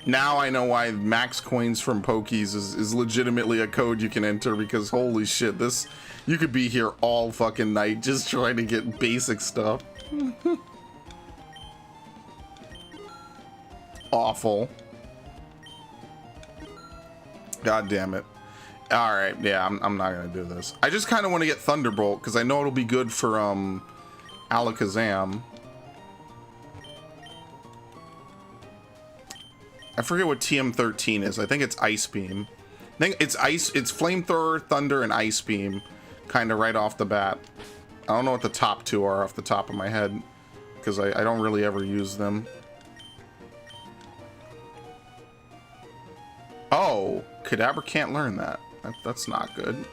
Now I know why max coins from Pokies is legitimately a code you can enter, because holy shit, this, you could be here all fucking night just trying to get basic stuff. Awful. God damn it. Alright, yeah, I'm not gonna do this. I just kind of want to get Thunderbolt, because I know it'll be good for, Alakazam. I forget what TM13 is. I think it's Ice Beam. I think it's Flamethrower, Thunder, and Ice Beam, kind of right off the bat. I don't know what the top two are off the top of my head, because I don't really ever use them. Oh, Kadabra can't learn that. That's not good.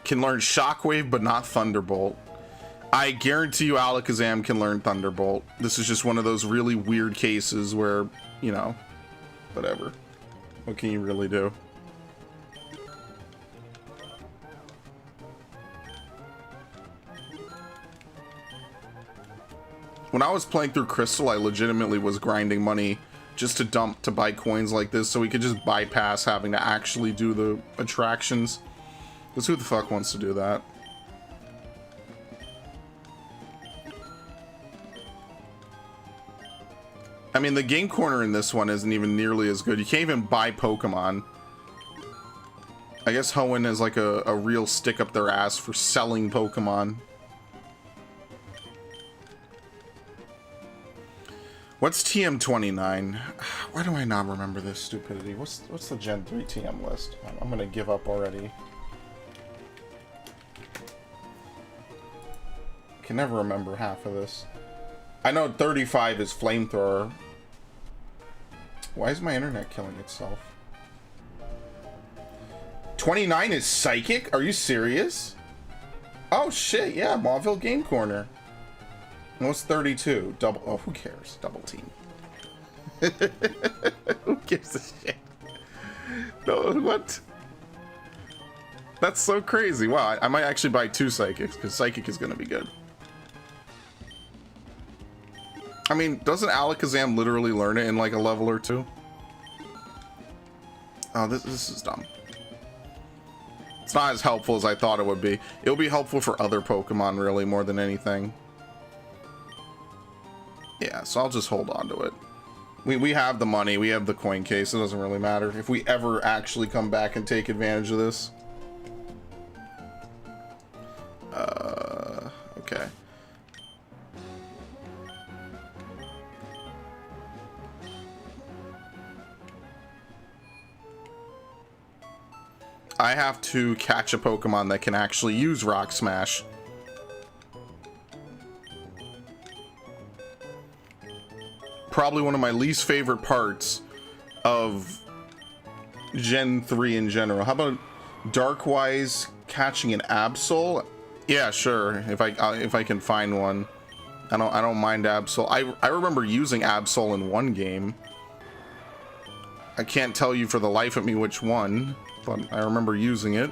Can learn Shockwave, but not Thunderbolt. I guarantee you Alakazam can learn Thunderbolt. This is just one of those really weird cases where, you know, whatever. What can you really do? When I was playing through Crystal, I legitimately was grinding money just to buy coins like this so we could just bypass having to actually do the attractions. Because who the fuck wants to do that? I mean, the game corner in this one isn't even nearly as good. You can't even buy Pokemon. I guess Hoenn is like a real stick up their ass for selling Pokemon. What's TM29? Why do I not remember this stupidity? What's the Gen 3 TM list? I'm gonna give up already. Can never remember half of this. I know 35 is Flamethrower. Why is my internet killing itself? 29 is Psychic? Are you serious? Oh shit, yeah, Mauville Game Corner. What's 32? Double. Oh, who cares? Double team. Who gives a shit? No, what? That's so crazy. Wow, I might actually buy 2 Psychics because Psychic is going to be good. I mean, doesn't Alakazam literally learn it in like a level or 2? Oh, this is dumb. It's not as helpful as I thought it would be. It'll be helpful for other Pokemon, really, more than anything. Yeah, so I'll just hold on to it. We have the money, we have the coin case, it doesn't really matter if we ever actually come back and take advantage of this. Okay. I have to catch a Pokemon that can actually use Rock Smash. Probably one of my least favorite parts of Gen 3 in general. How about Darkwise catching an Absol? Yeah, sure. If I can find one. I don't mind Absol. I remember using Absol in one game. I can't tell you for the life of me which one, but I remember using it.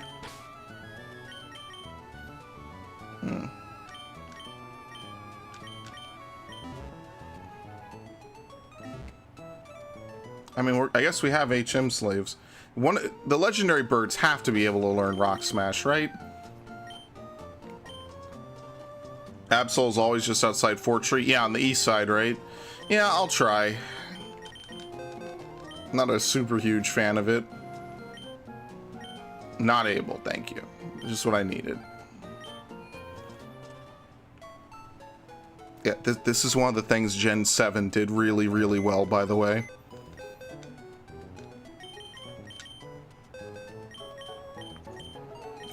I mean, I guess we have HM slaves. The legendary birds have to be able to learn Rock Smash, right? Absol's always just outside Fort Tree. Yeah, on the east side, right? Yeah, I'll try. Not a super huge fan of it. Not able, thank you. Just what I needed. Yeah, this is one of the things Gen 7 did really, really well, by the way.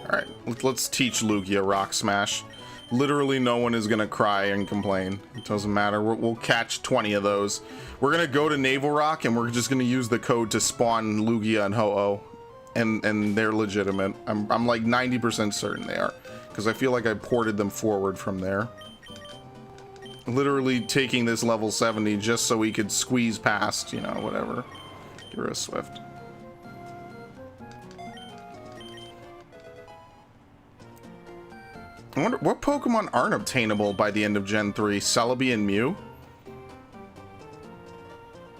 Alright, let's teach Lugia Rock Smash. Literally no one is gonna cry and complain. It doesn't matter. We'll catch 20 of those. We're gonna go to Naval Rock and we're just gonna use the code to spawn Lugia and Ho-Oh. And they're legitimate. I'm like 90% certain they are. Because I feel like I ported them forward from there. Literally taking this level 70 just so we could squeeze past, you know, whatever. You're a Swift. I wonder what Pokemon aren't obtainable by the end of Gen 3. Celebi and Mew?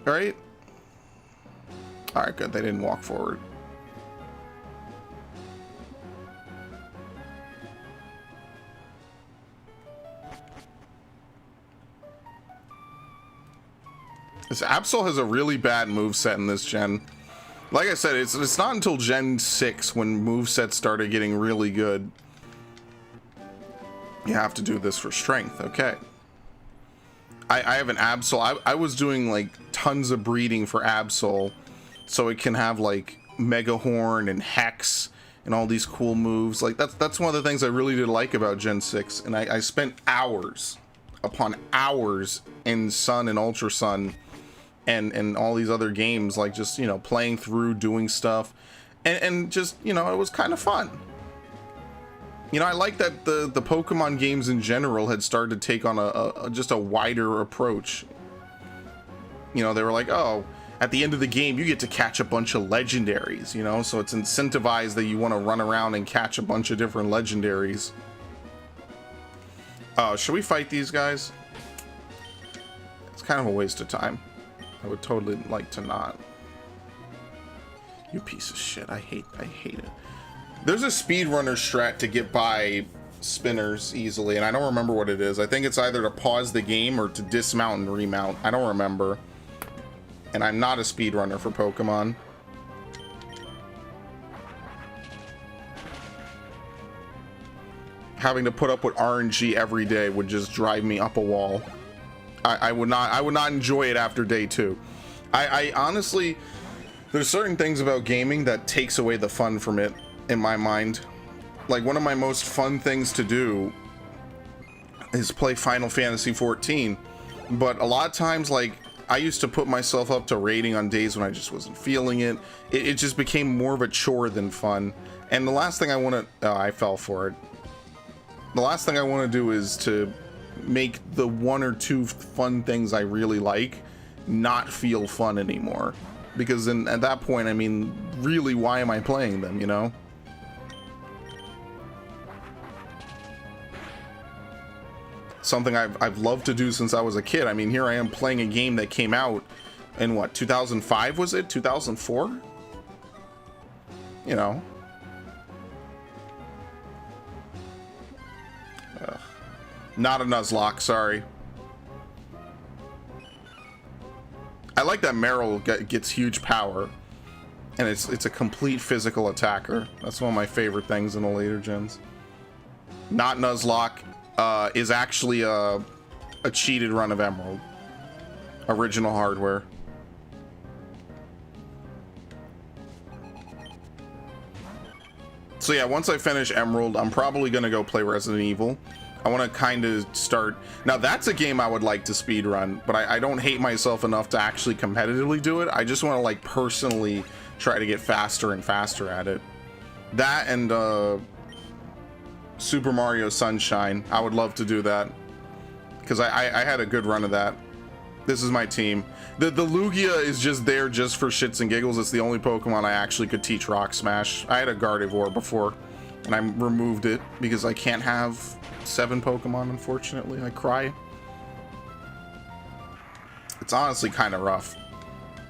Alright. Alright, good. They didn't walk forward. This Absol has a really bad moveset in this gen. Like I said, it's not until Gen 6 when movesets started getting really good. You have to do this for strength, okay. I have an Absol. I was doing like tons of breeding for Absol so it can have like Mega Horn and Hex and all these cool moves. Like that's one of the things I really did like about Gen 6, and I spent hours upon hours in Sun and Ultra Sun and all these other games, like just, you know, playing through, doing stuff, and just, you know, it was kind of fun. You know, I like that the Pokemon games in general had started to take on just a wider approach. You know, they were like, oh, at the end of the game, you get to catch a bunch of legendaries, you know? So it's incentivized that you want to run around and catch a bunch of different legendaries. Should we fight these guys? It's kind of a waste of time. I would totally like to not. You piece of shit. I hate it. There's a speedrunner strat to get by spinners easily, and I don't remember what it is. I think it's either to pause the game or to dismount and remount. I don't remember. And I'm not a speedrunner for Pokemon. Having to put up with RNG every day would just drive me up a wall. I would not enjoy it after day 2. I honestly, there's certain things about gaming that takes away the fun from it in my mind. Like, one of my most fun things to do is play Final Fantasy XIV, but a lot of times, like, I used to put myself up to rating on days when I just wasn't feeling it. It just became more of a chore than fun. And the last thing I want to, I fell for it. The last thing I want to do is to make the 1 or 2 fun things I really like not feel fun anymore. Because then at that point, I mean, really, why am I playing them, you know? Something I've loved to do since I was a kid. I mean, here I am playing a game that came out in what, 2005 was it? 2004? You know. Not a Nuzlocke, sorry. I like that Meryl gets huge power, and it's a complete physical attacker. That's one of my favorite things in the later gens. Not Nuzlocke is actually a cheated run of Emerald. Original hardware. So yeah, once I finish Emerald, I'm probably gonna go play Resident Evil. I want to kind of start. Now that's a game I would like to speedrun, but I don't hate myself enough to actually competitively do it. I just want to, like, personally try to get faster and faster at it. That and Super Mario Sunshine. I would love to do that because I had a good run of that. This is my team. The Lugia is just there just for shits and giggles. It's the only Pokemon I actually could teach Rock Smash. I had a Gardevoir before, and I removed it because I can't have 7 Pokemon, unfortunately. I cry. It's honestly kind of rough.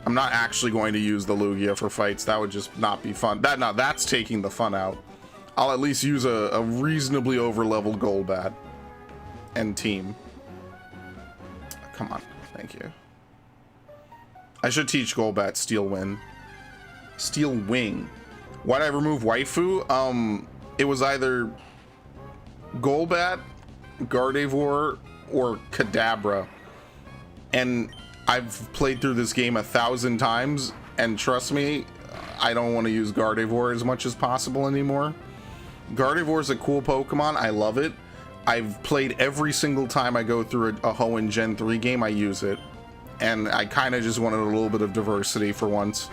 I'm not actually going to use the Lugia for fights. That would just not be fun. That's taking the fun out. I'll at least use a reasonably over-leveled Golbat and team. Come on. Thank you. I should teach Golbat Steel Wind. Steel Wing. Why'd I remove Waifu? It was either Golbat, Gardevoir, or Kadabra. And I've played through this game 1,000 times, and trust me, I don't want to use Gardevoir as much as possible anymore. Gardevoir is a cool Pokemon. I love it. I've played every single time I go through a Hoenn Gen 3 game, I use it. And I kind of just wanted a little bit of diversity for once.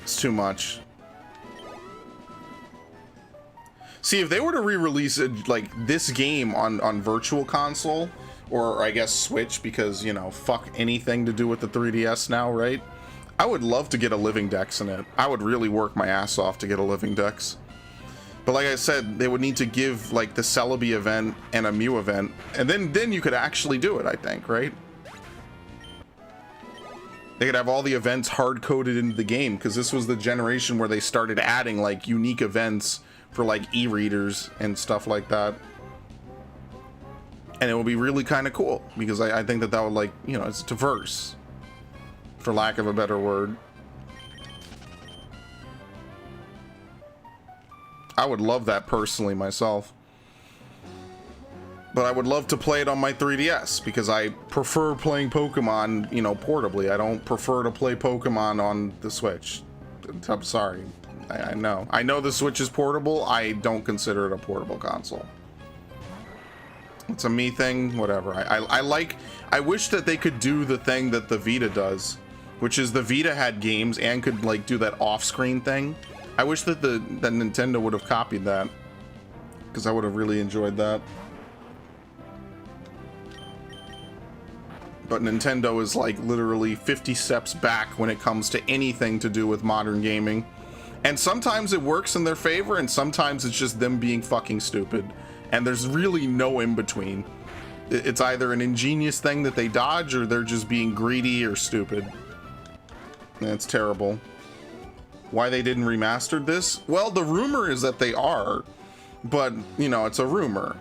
It's too much. See, if they were to re-release it, like, this game on Virtual Console, or I guess Switch, because, you know, fuck anything to do with the 3DS now, right? I would love to get a Living Dex in it. I would really work my ass off to get a Living Dex. But like I said, they would need to give, like, the Celebi event and a Mew event, and then you could actually do it, I think, right? They could have all the events hard-coded into the game, because this was the generation where they started adding, like, unique events for, like, e-readers and stuff like that. And it would be really kind of cool, because I think that would, like, you know, it's diverse, for lack of a better word. I would love that personally myself. But I would love to play it on my 3DS, because I prefer playing Pokemon, you know, portably. I don't prefer to play Pokemon on the Switch. I'm sorry. I know. I know the Switch is portable. I don't consider it a portable console. It's a me thing, whatever. I wish that they could do the thing that the Vita does, which is the Vita had games and could, like, do that off-screen thing. I wish that that Nintendo would have copied that, because I would have really enjoyed that. But Nintendo is like literally 50 steps back when it comes to anything to do with modern gaming. And sometimes it works in their favor, and sometimes it's just them being fucking stupid. And there's really no in between. It's either an ingenious thing that they dodge, or they're just being greedy or stupid. That's terrible. Why they didn't remaster this? Well, the rumor is that they are, but you know, it's a rumor.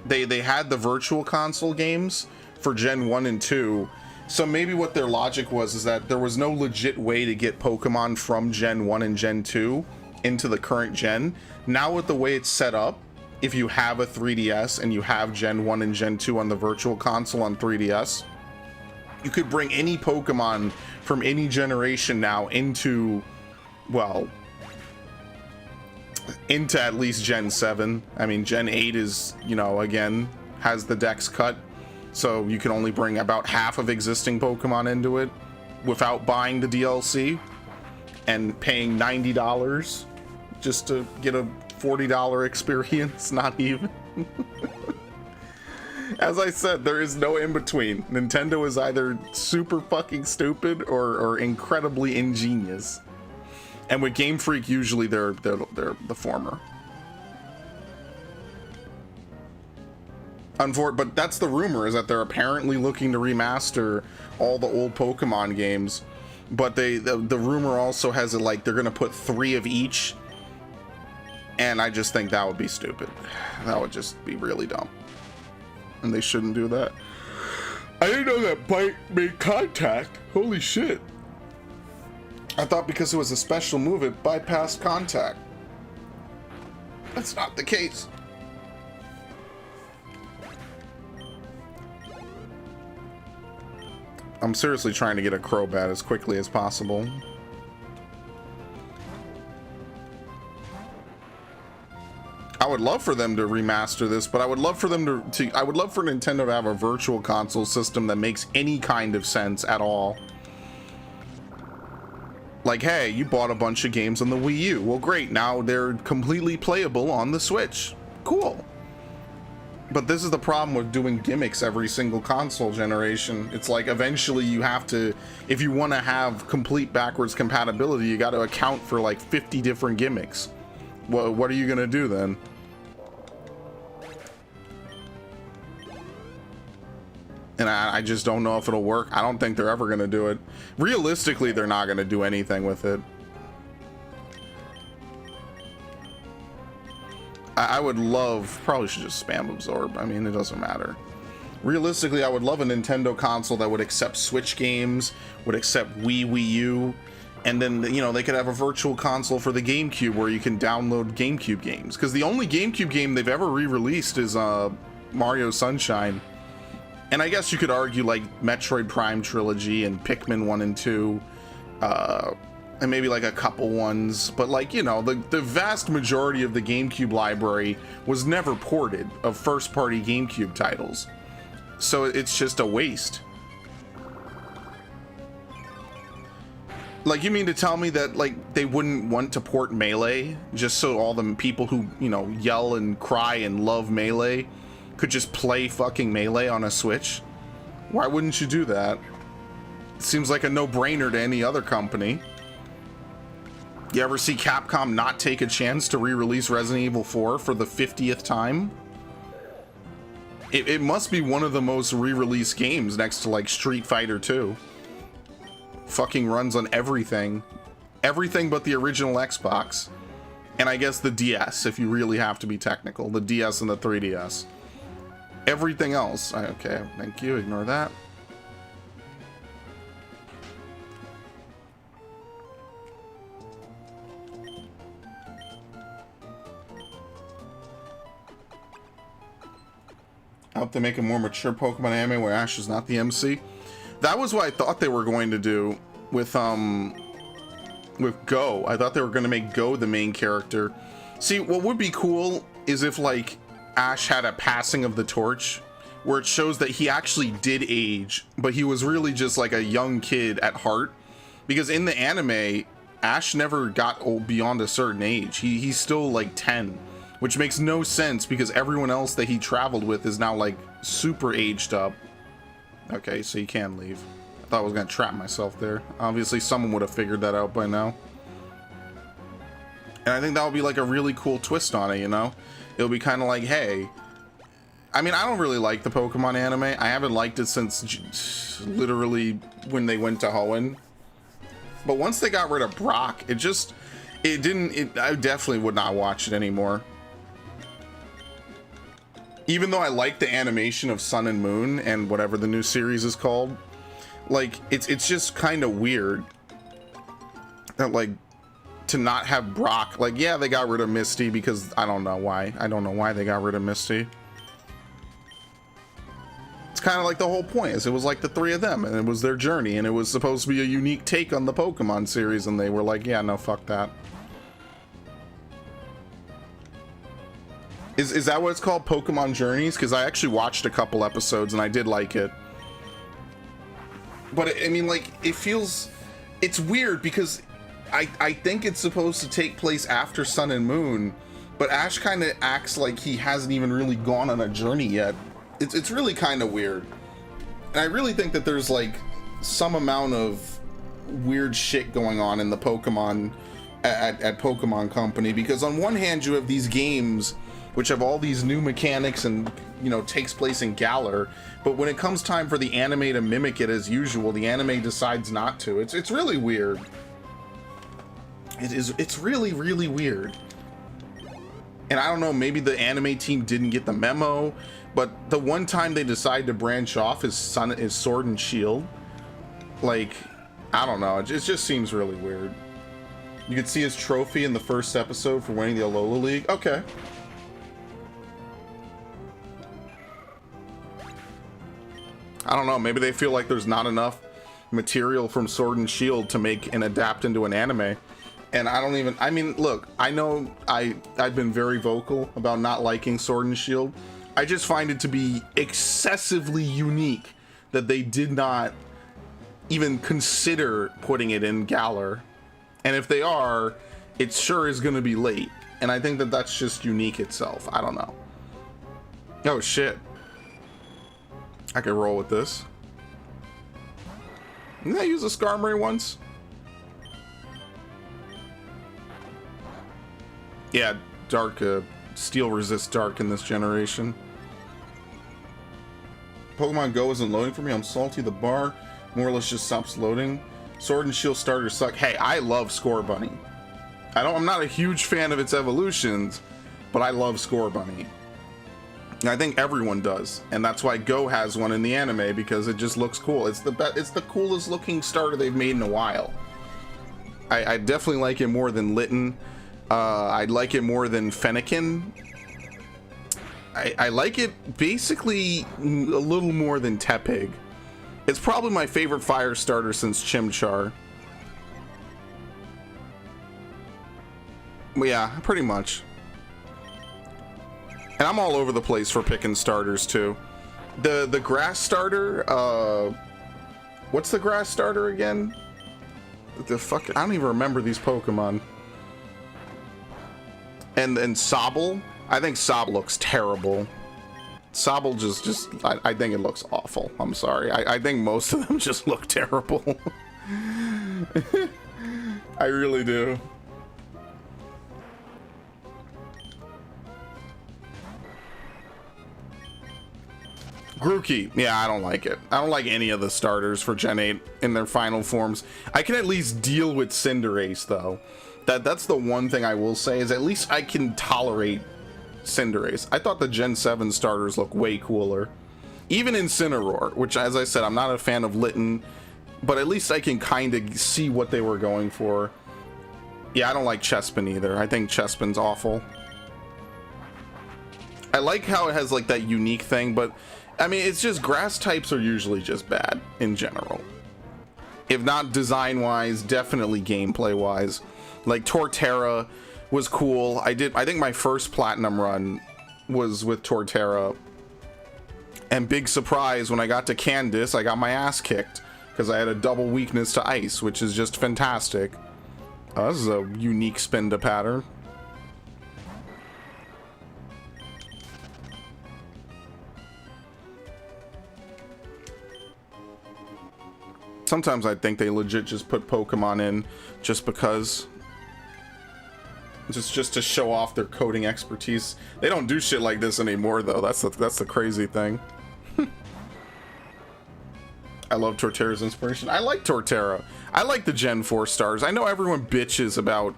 They had the virtual console games for Gen 1 and 2, so maybe what their logic was is that there was no legit way to get Pokemon from Gen 1 and Gen 2 into the current gen. Now with the way it's set up, if you have a 3DS and you have Gen 1 and Gen 2 on the virtual console on 3DS, you could bring any Pokemon from any generation now into, well, into at least Gen 7. I mean, Gen 8 is, you know, again, has the dex cut, so you can only bring about half of existing Pokemon into it without buying the DLC and paying $90 just to get a $40 experience, not even. As I said, there is no in between. Nintendo is either super fucking stupid or incredibly ingenious. And with Game Freak, usually they're the former. But that's the rumor, is that they're apparently looking to remaster all the old Pokemon games. But the rumor also has it like they're gonna put 3 of each. And I just think that would be stupid. That would just be really dumb. And they shouldn't do that. I didn't know that Bite made contact. Holy shit. I thought because it was a special move, it bypassed contact. That's not the case. I'm seriously trying to get a Crobat as quickly as possible. I would love for them to remaster this, but I would love for them I would love for Nintendo to have a virtual console system that makes any kind of sense at all. Like, hey, you bought a bunch of games on the Wii U. Well, great, now they're completely playable on the Switch. Cool. But this is the problem with doing gimmicks every single console generation. It's like eventually you have to, if you want to have complete backwards compatibility, you got to account for like 50 different gimmicks. What are you going to do then? And I just don't know if it'll work. I don't think they're ever going to do it. Realistically, they're not going to do anything with it. I would love, probably should just spam absorb. I mean, it doesn't matter. Realistically, I would love a Nintendo console that would accept Switch games, would accept Wii U, and then, you know, they could have a virtual console for the GameCube where you can download GameCube games. Because the only GameCube game they've ever re-released is Mario Sunshine. And I guess you could argue like Metroid Prime Trilogy and Pikmin 1 and 2, and maybe like a couple ones, but like, you know, the vast majority of the GameCube library was never ported of first-party GameCube titles. So it's just a waste. Like, you mean to tell me that like they wouldn't want to port Melee just so all the people who, you know, yell and cry and love Melee could just play fucking Melee on a Switch? Why wouldn't you do that? It seems like a no-brainer to any other company. You ever see Capcom not take a chance to re-release Resident Evil 4 for the 50th time? It must be one of the most re-released games next to like Street Fighter 2. Fucking runs on everything. Everything but the original Xbox. And I guess the DS, if you really have to be technical. The DS and the 3DS. Everything else. Okay, thank you. Ignore that. I hope they make a more mature Pokemon anime where Ash is not the MC. That was what I thought they were going to do with Go. I thought they were going to make Go the main character. See, what would be cool is if like Ash had a passing of the torch where it shows that he actually did age, but he was really just like a young kid at heart. Because in the anime, Ash never got old beyond a certain age. He's still like 10. Which makes no sense because everyone else that he traveled with is now like super aged up. Okay, so you can leave. I thought I was gonna trap myself there. Obviously, someone would have figured that out by now. And I think that would be like a really cool twist on it, you know? It'll be kind of like, hey... I mean, I don't really like the Pokemon anime. I haven't liked it since literally when they went to Hoenn. But once they got rid of Brock, I definitely would not watch it anymore. Even though I like the animation of Sun and Moon and whatever the new series is called, like, it's just kind of weird that, like, to not have Brock. Like, yeah, they got rid of Misty because I don't know why. I don't know why they got rid of Misty. It's kind of like the whole point is it was like the three of them and it was their journey and it was supposed to be a unique take on the Pokemon series and they were like, yeah, no, fuck that. Is that what it's called, Pokemon Journeys? Because I actually watched a couple episodes and I did like it. But I mean, like, it's weird because I think it's supposed to take place after Sun and Moon, but Ash kind of acts like he hasn't even really gone on a journey yet. It's really kind of weird. And I really think that there's like some amount of weird shit going on in the Pokemon at Pokemon Company, because on one hand you have these games which have all these new mechanics and, you know, takes place in Galar, but when it comes time for the anime to mimic it as usual, the anime decides not to. It's really weird. It's really, really weird. And I don't know, maybe the anime team didn't get the memo, but the one time they decide to branch off is Sword and Shield. Like, I don't know, it just seems really weird. You could see his trophy in the first episode for winning the Alola League. Okay. I don't know, maybe they feel like there's not enough material from Sword and Shield to make and adapt into an anime. And I mean, look, I know I've been very vocal about not liking Sword and Shield. I just find it to be excessively unique that they did not even consider putting it in Galar. And if they are, it sure is going to be late. And I think that that's just unique itself. I don't know. Oh, shit. I could roll with this. Didn't I use a Skarmory once? Yeah, Dark, Steel resists Dark in this generation. Pokemon Go isn't loading for me. I'm salty. The bar more or less just stops loading. Sword and Shield starters suck. Hey, I love Scorbunny. I'm not a huge fan of its evolutions, but I love Scorbunny. And I think everyone does, and that's why Go has one in the anime, because it just looks cool. It's the coolest looking starter they've made in a while. I definitely like it more than Litten. I'd like it more than Fennekin. I like it basically a little more than Tepig. It's probably my favorite fire starter since Chimchar. Yeah, pretty much. And I'm all over the place for picking starters too. The grass starter, what's the grass starter again? The fuck, I don't even remember these Pokemon. And Sobble, I think Sobble looks terrible. Sobble just I think it looks awful. I'm sorry. I think most of them just look terrible. I really do. Grookey, yeah, I don't like it. I don't like any of the starters for Gen 8 in their final forms. I can at least deal with Cinderace, though. That's the one thing I will say, is at least I can tolerate Cinderace. I thought the Gen 7 starters look way cooler. Even Incineroar, which, as I said, I'm not a fan of Litten, but at least I can kind of see what they were going for. Yeah, I don't like Chespin either. I think Chespin's awful. I like how it has like that unique thing, but I mean, it's just grass types are usually just bad in general. If not design-wise, definitely gameplay-wise. Like Torterra was cool. I think my first platinum run was with Torterra. And big surprise, when I got to Candace, I got my ass kicked because I had a double weakness to ice, which is just fantastic. This is a unique spin to pattern. Sometimes I think they legit just put Pokemon in just because. Just to show off their coding expertise. They don't do shit like this anymore, though. That's the crazy thing. I love Torterra's inspiration. I like Torterra. I like the Gen 4 stars. I know everyone bitches about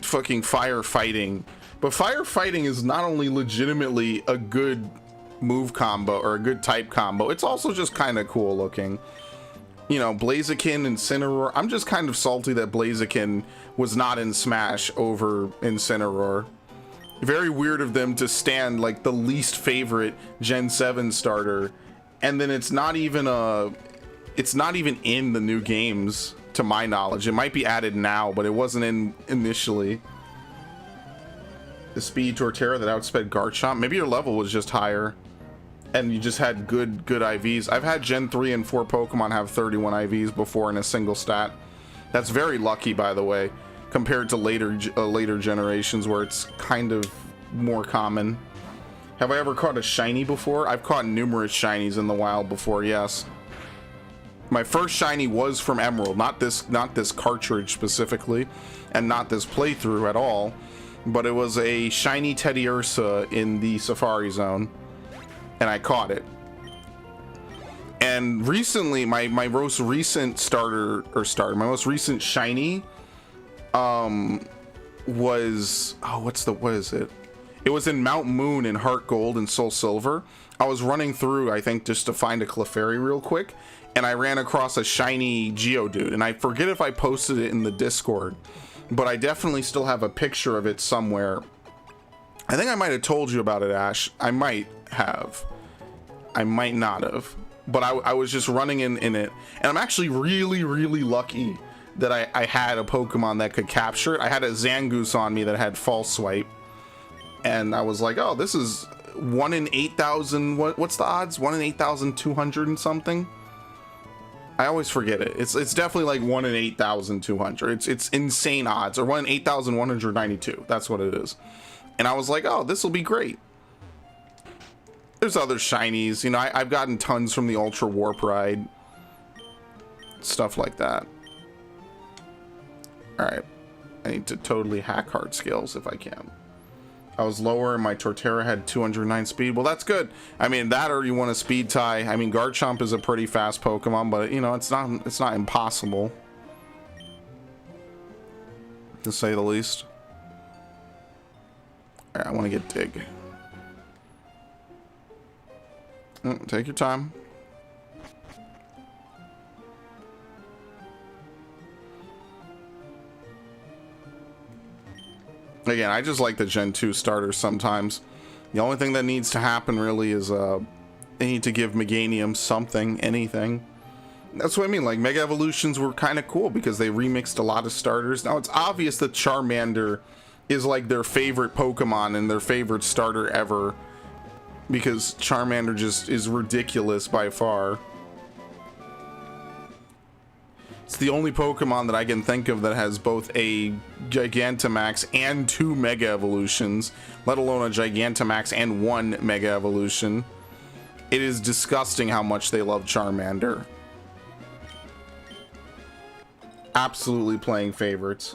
fucking firefighting, but firefighting is not only legitimately a good move combo or a good type combo, it's also just kind of cool looking. You know, Blaziken and Incineroar. I'm just kind of salty that Blaziken was not in Smash over Incineroar. Very weird of them to stand like the least favorite Gen 7 starter, and then it's not even in the new games to my knowledge. It might be added now, but it wasn't in initially. The speed Torterra that outsped Garchomp. Maybe your level was just higher and you just had good IVs. I've had Gen 3 and 4 Pokemon have 31 IVs before in a single stat. That's very lucky, by the way, compared to later generations where it's kind of more common. Have I ever caught a shiny before? I've caught numerous shinies in the wild before, yes. My first shiny was from Emerald, not this cartridge specifically, and not this playthrough at all, but it was a shiny Teddiursa in the Safari Zone, and I caught it. And recently, my most recent my most recent shiny was, what is it? It was in Mount Moon in Heart Gold and Soul Silver. I was running through, I think, just to find a Clefairy real quick, and I ran across a shiny Geodude, and I forget if I posted it in the Discord, but I definitely still have a picture of it somewhere. I think I might have told you about it, Ash. I might have. I might not have. But I was just running in it, and I'm actually really lucky that I had a Pokemon that could capture it. I had a Zangoose on me that had False Swipe, and I was like, oh, this is 1 in 8,000. What's the odds? 1 in 8,200 and something. I always forget it. It's definitely like 1 in 8,200. It's insane odds, or 1 in 8,192. That's what it is. And I was like, oh, this will be great. There's other shinies, you know. I've gotten tons from the Ultra Warp Ride, stuff like that. All right, I need to totally hack hard skills if I can. I was lower and my Torterra had 209 speed. Well, that's good. I mean, that or you want a speed tie. I mean, Garchomp is a pretty fast Pokemon, but you know, it's not impossible, to say the least. All right, I want to get Dig. Take your time. Again, I just like the Gen 2 starters sometimes. The only thing that needs to happen really is they need to give Meganium something, anything. That's what I mean. Like, Mega Evolutions were kind of cool because they remixed a lot of starters. Now, it's obvious that Charmander is like their favorite Pokemon and their favorite starter ever, because Charmander just is ridiculous by far. It's the only Pokemon that I can think of that has both a Gigantamax and 2 Mega Evolutions, let alone a Gigantamax and 1 Mega Evolution. It is disgusting how much they love Charmander. Absolutely playing favorites.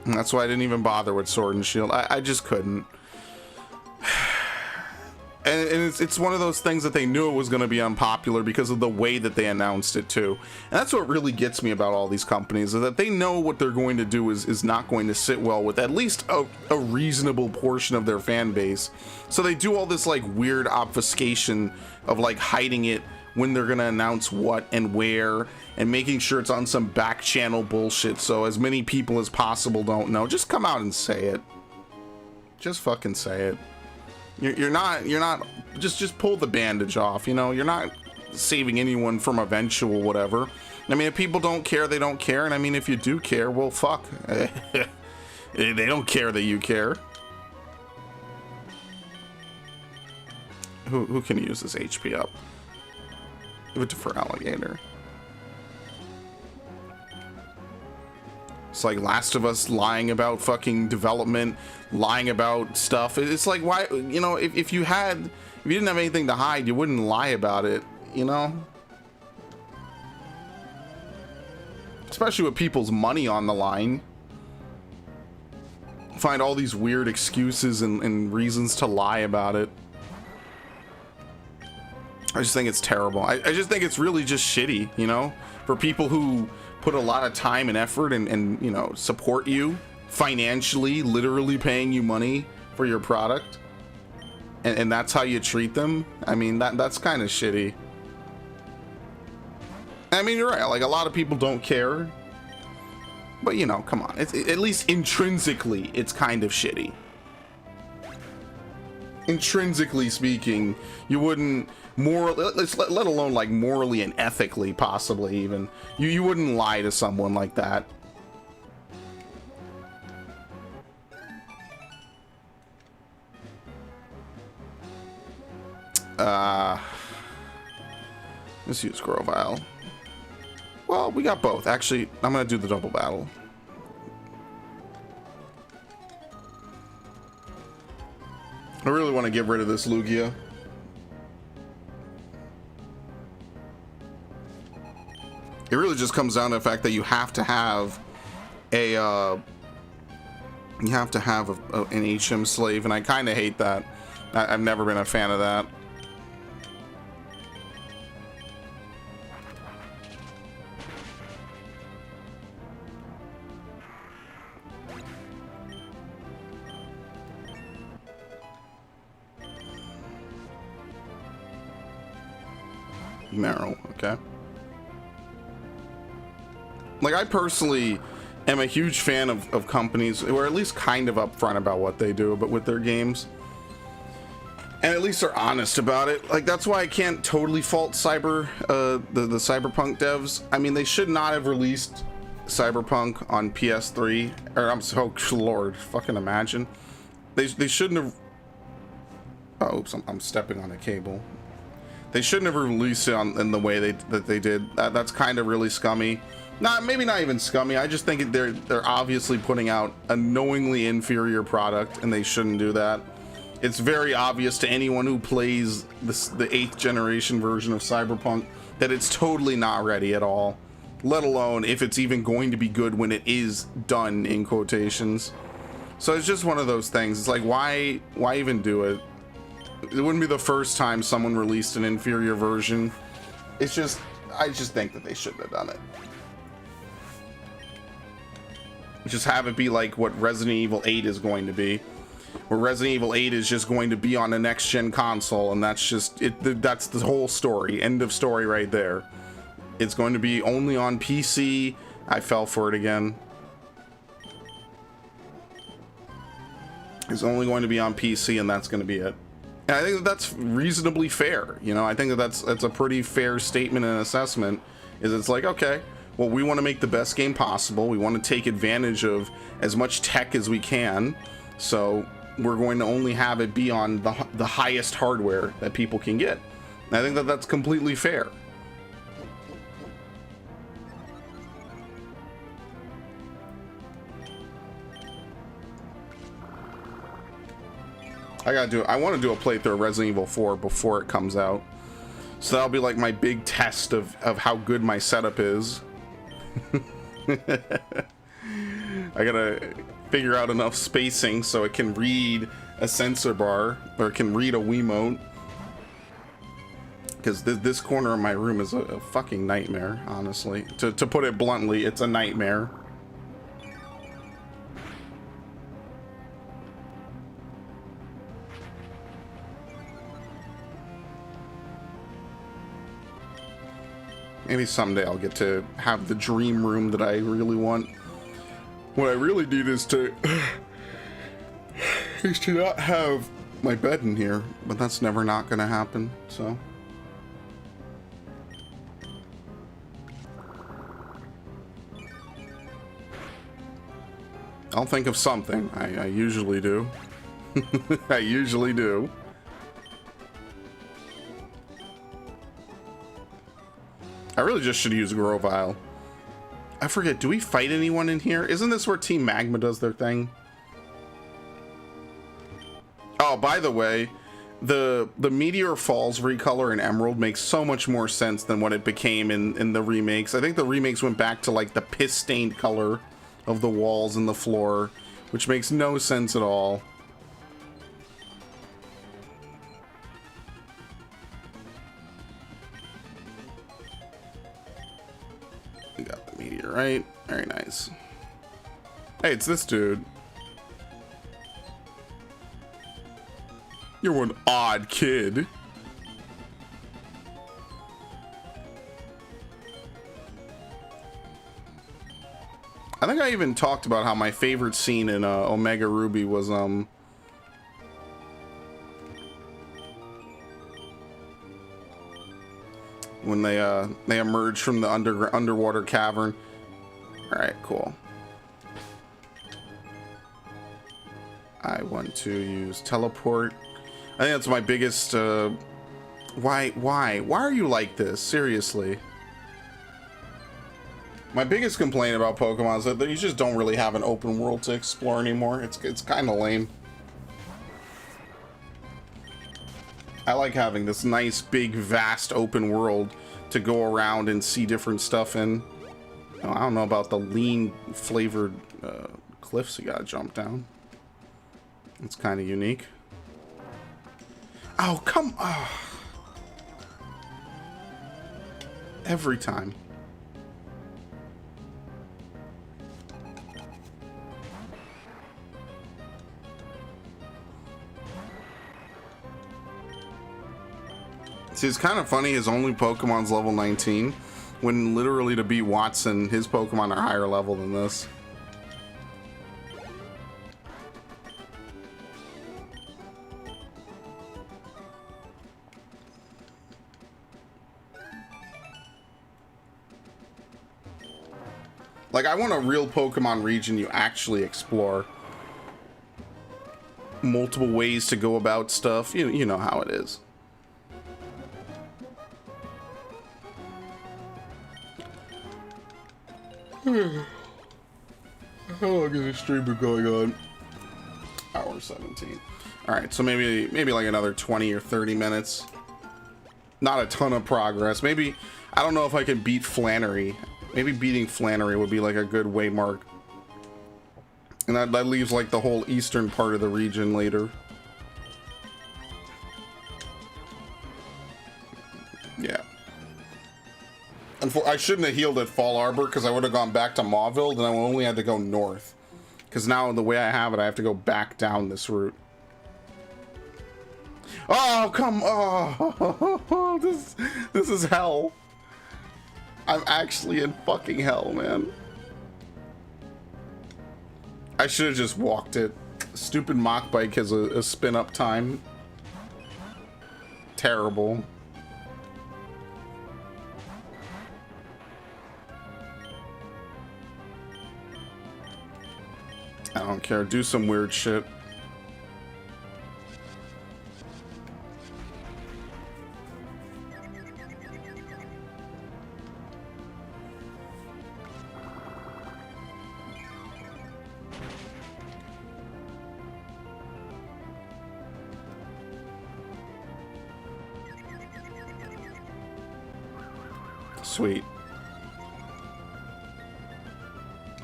And that's why I didn't even bother with Sword and Shield. I just couldn't. And it's one of those things that they knew it was going to be unpopular because of the way that they announced it too. And that's what really gets me about all these companies, is that they know what they're going to do is not going to sit well with at least a reasonable portion of their fan base. So they do all this like weird obfuscation of like hiding it when they're going to announce what and where, and making sure it's on some back channel bullshit so as many people as possible don't know. Just come out and say it. Just fucking say it. You're not just pull the bandage off, you know. You're not saving anyone from eventual whatever. I mean, if people don't care, they don't care, and I mean, if you do care, well, fuck. They don't care that you care. Who can use this HP up? Give it to Feraligatr. It's like Last of Us lying about fucking development, lying about stuff. It's like, why, you know, if you had, If you didn't have anything to hide, you wouldn't lie about it, you know? Especially with people's money on the line. Find all these weird excuses and reasons to lie about it. I just think it's terrible. I just think it's really just shitty, you know? For people who put a lot of time and effort and you know, support you financially, literally paying you money for your product. And that's how you treat them. I mean, that's kind of shitty. I mean, you're right. Like, a lot of people don't care. But, you know, come on. It's, at least intrinsically, it's kind of shitty. Intrinsically speaking, you wouldn't let alone like morally and ethically, possibly even. You wouldn't lie to someone like that. Let's use Grovile. Well, we got both. Actually, I'm gonna do the double battle. I really want to get rid of this Lugia. It really just comes down to the fact that you have to have a an HM slave, and I kind of hate that. I've never been a fan of that. Marrow, okay. Like, I personally am a huge fan of companies who are at least kind of upfront about what they do, but with their games, and at least are honest about it. Like, that's why I can't totally fault the Cyberpunk devs. I mean, they should not have released Cyberpunk on PS3, or I'm so lord, fucking imagine. They shouldn't have. Oh, oops, I'm stepping on a cable. They shouldn't have released it in the way that they did. That's kind of really scummy. Maybe not even scummy. I just think they're obviously putting out a knowingly inferior product, and they shouldn't do that. It's very obvious to anyone who plays the 8th generation version of Cyberpunk that it's totally not ready at all. Let alone if it's even going to be good when it is done, in quotations. So it's just one of those things. It's like, why even do it? It wouldn't be the first time someone released an inferior version. It's just, I just think that they shouldn't have done it. Just have it be like what Resident Evil 8 is going to be, where Resident Evil 8 is just going to be on a next-gen console, and that's just it. That's the whole story. End of story right there. It's going to be only on PC. I fell for it again. It's only going to be on PC, and that's going to be it. And I think that's reasonably fair. You know, I think that's a pretty fair statement and assessment. Is it's like, okay, well, we want to make the best game possible. We want to take advantage of as much tech as we can. So we're going to only have it be on the highest hardware that people can get. And I think that that's completely fair. I want to do a playthrough of Resident Evil 4 before it comes out. So that'll be like my big test of how good my setup is. I gotta figure out enough spacing so it can read a sensor bar, or it can read a Wiimote. Because this corner of my room is a fucking nightmare, honestly. To put it bluntly, it's a nightmare. Maybe someday I'll get to have the dream room that I really want. What I really need is to not have my bed in here, but that's never not gonna happen, so. I'll think of something. I usually do. I usually do. I really just should use Grovile. I forget, do we fight anyone in here? Isn't this where Team Magma does their thing? Oh, by the way, the Meteor Falls recolor in Emerald makes so much more sense than what it became in the remakes. I think the remakes went back to like the piss-stained color of the walls and the floor, which makes no sense at all. We got the meteorite. Very nice. Hey, it's this dude. You're one odd kid. I think I even talked about how my favorite scene in Omega Ruby was when they emerged from the underwater cavern. All right, cool. I want to use teleport. I think that's my biggest. Why are you like this? Seriously. My biggest complaint about Pokemon is that you just don't really have an open world to explore anymore. It's kind of lame. I like having this nice, big, vast open world to go around and see different stuff in. I don't know about the lean flavored cliffs you gotta jump down. It's kind of unique. Oh, come on. Every time. See, it's kind of funny, his only Pokemon's level 19, when literally to beat Watson, his Pokemon are higher level than this. Like, I want a real Pokemon region you actually explore. Multiple ways to go about stuff. You know how it is. How long is this stream been going on? Hour 17. Alright, so maybe like another 20 or 30 minutes. Not a ton of progress. Maybe, I don't know if I can beat Flannery. Maybe beating Flannery would be like a good waymark. And that leaves like the whole eastern part of the region later. Yeah. I shouldn't have healed at Fall Arbor because I would have gone back to Mauville, then I only had to go north. Because now the way I have it, I have to go back down this route. Oh, come on. This is hell. I'm actually in fucking hell, man. I should have just walked it. Stupid Mach Bike has a spin up time. Terrible. I don't care. Do some weird shit. Sweet.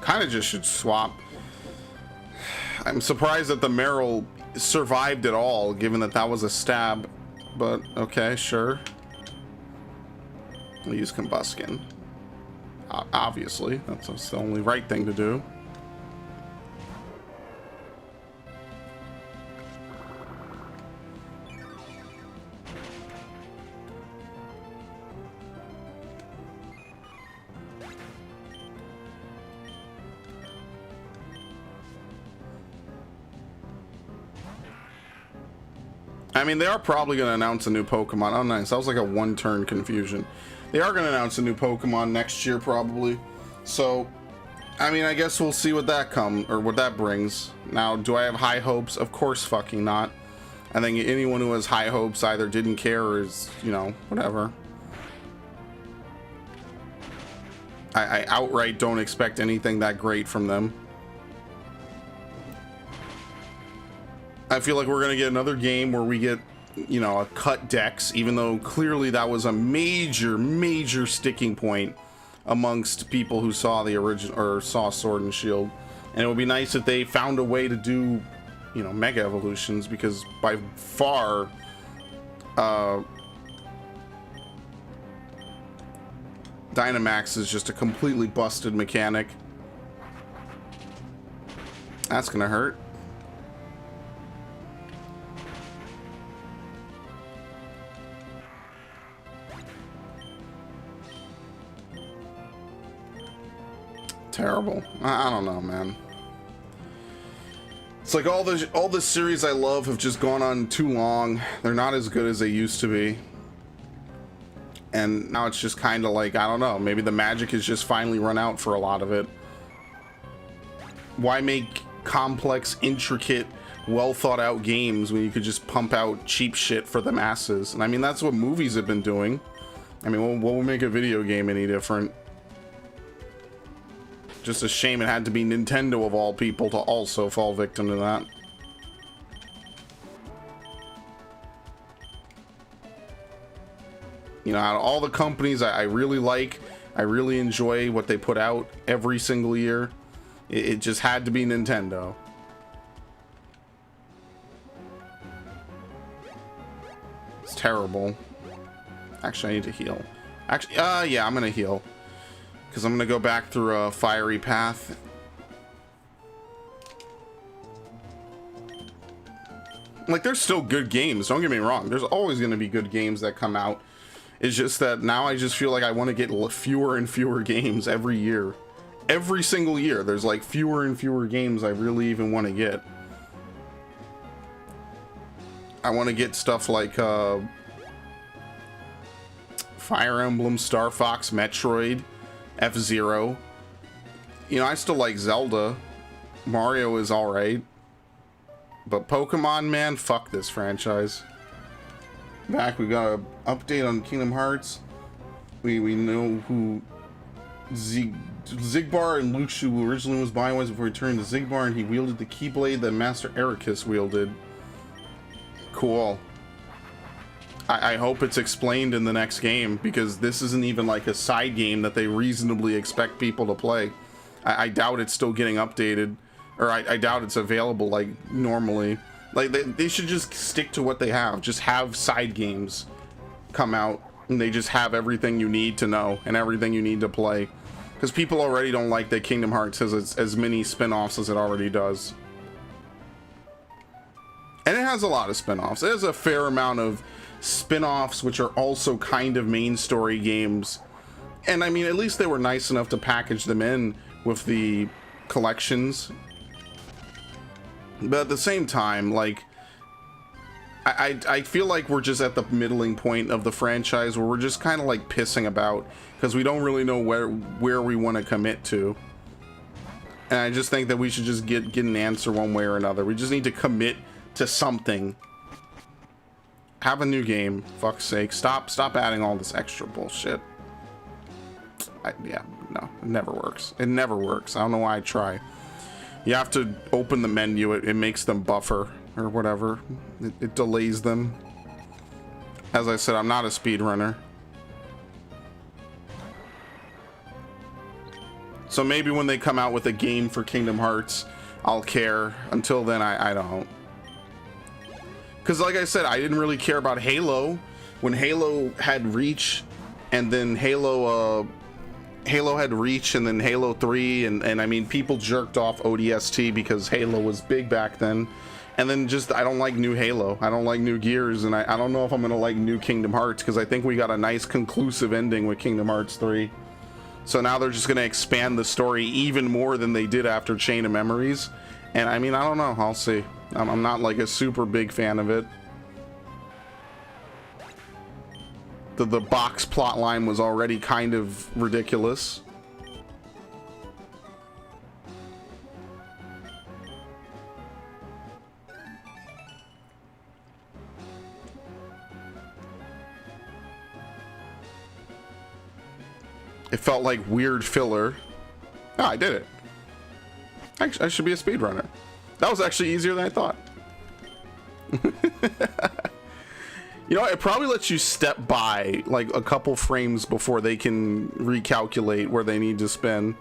Kind of just should swap. I'm surprised that the Meryl survived at all, given that that was a stab. But, okay, sure. I'll use Combuskin. Obviously, that's the only right thing to do. I mean, they are probably going to announce a new Pokemon. Oh, nice. That was like a one-turn confusion. They are going to announce a new Pokemon next year, probably. So, I mean, I guess we'll see what that brings. Now, do I have high hopes? Of course fucking not. I think anyone who has high hopes either didn't care or is, you know, whatever. I outright don't expect anything that great from them. I feel like we're gonna get another game where we get you know, cut decks, even though clearly that was a major sticking point amongst people who saw the original or saw Sword and Shield. And it would be nice if they found a way to do, you know, Mega Evolutions, because by far Dynamax is just a completely busted mechanic. That's gonna hurt. Terrible. I don't know, man. It's like all the series I love have just gone on too long. They're not as good as they used to be. And now it's just kind of like, I don't know, maybe the magic has just finally run out for a lot of it. Why make complex, intricate, well thought out games when you could just pump out cheap shit for the masses? And I mean, that's what movies have been doing. I mean, what will make a video game any different? Just a shame it had to be Nintendo of all people to also fall victim to that. You know, out of all the companies I really like, I really enjoy what they put out every single year, it just had to be Nintendo. It's terrible. Actually, I need to heal. Actually, yeah, I'm gonna heal. Because I'm gonna go back through a fiery path. Like, there's still good games, don't get me wrong. There's always gonna be good games that come out. It's just that now I just feel like I want to get fewer and fewer games every year. Every single year, there's like fewer and fewer games I really even want to get. I want to get stuff like Fire Emblem, Star Fox, Metroid, F-Zero. You know, I still like Zelda. Mario is alright. But Pokemon, man, fuck this franchise. Back, we got an update on Kingdom Hearts. We know who Xigbar and Luxu originally was Bioways before he turned to Xigbar, and he wielded the Keyblade that Master Ericus wielded. Cool. I hope it's explained in the next game, because this isn't even like a side game that they reasonably expect people to play. I doubt it's still getting updated, or I doubt it's available like normally. Like, they should just stick to what they have. Just have side games come out, and they just have everything you need to know and everything you need to play. Because people already don't like that Kingdom Hearts has as many spin-offs as it already does. And it has a lot of spin-offs. It has a fair amount of spin-offs which are also kind of main story games. And I mean, at least they were nice enough to package them in with the collections. But at the same time, like, I feel like we're just at the middling point of the franchise where we're just kind of like pissing about because we don't really know where we want to commit to. And I just think that we should just get an answer one way or another. We just need to commit to something. Have a new game, fuck's sake. Stop adding all this extra bullshit. Yeah, no, it never works. It never works. I don't know why I try. You have to open the menu. It makes them buffer or whatever. It delays them. As I said, I'm not a speedrunner. So maybe when they come out with a game for Kingdom Hearts, I'll care. Until then, I don't. Because like I said, I didn't really care about Halo. When Halo had Reach, and then Halo had Reach, and then Halo 3, and I mean, people jerked off ODST because Halo was big back then. And then just, I don't like new Halo. I don't like new Gears, and I don't know if I'm gonna like new Kingdom Hearts, because I think we got a nice conclusive ending with Kingdom Hearts 3. So now they're just gonna expand the story even more than they did after Chain of Memories. And I mean, I don't know, I'll see. I'm not like a super big fan of it. The box plot line was already kind of ridiculous. It felt like weird filler. Oh, I did it. I should be a speedrunner. That was actually easier than I thought. You know, it probably lets you step by like a couple frames before they can recalculate where they need to spin.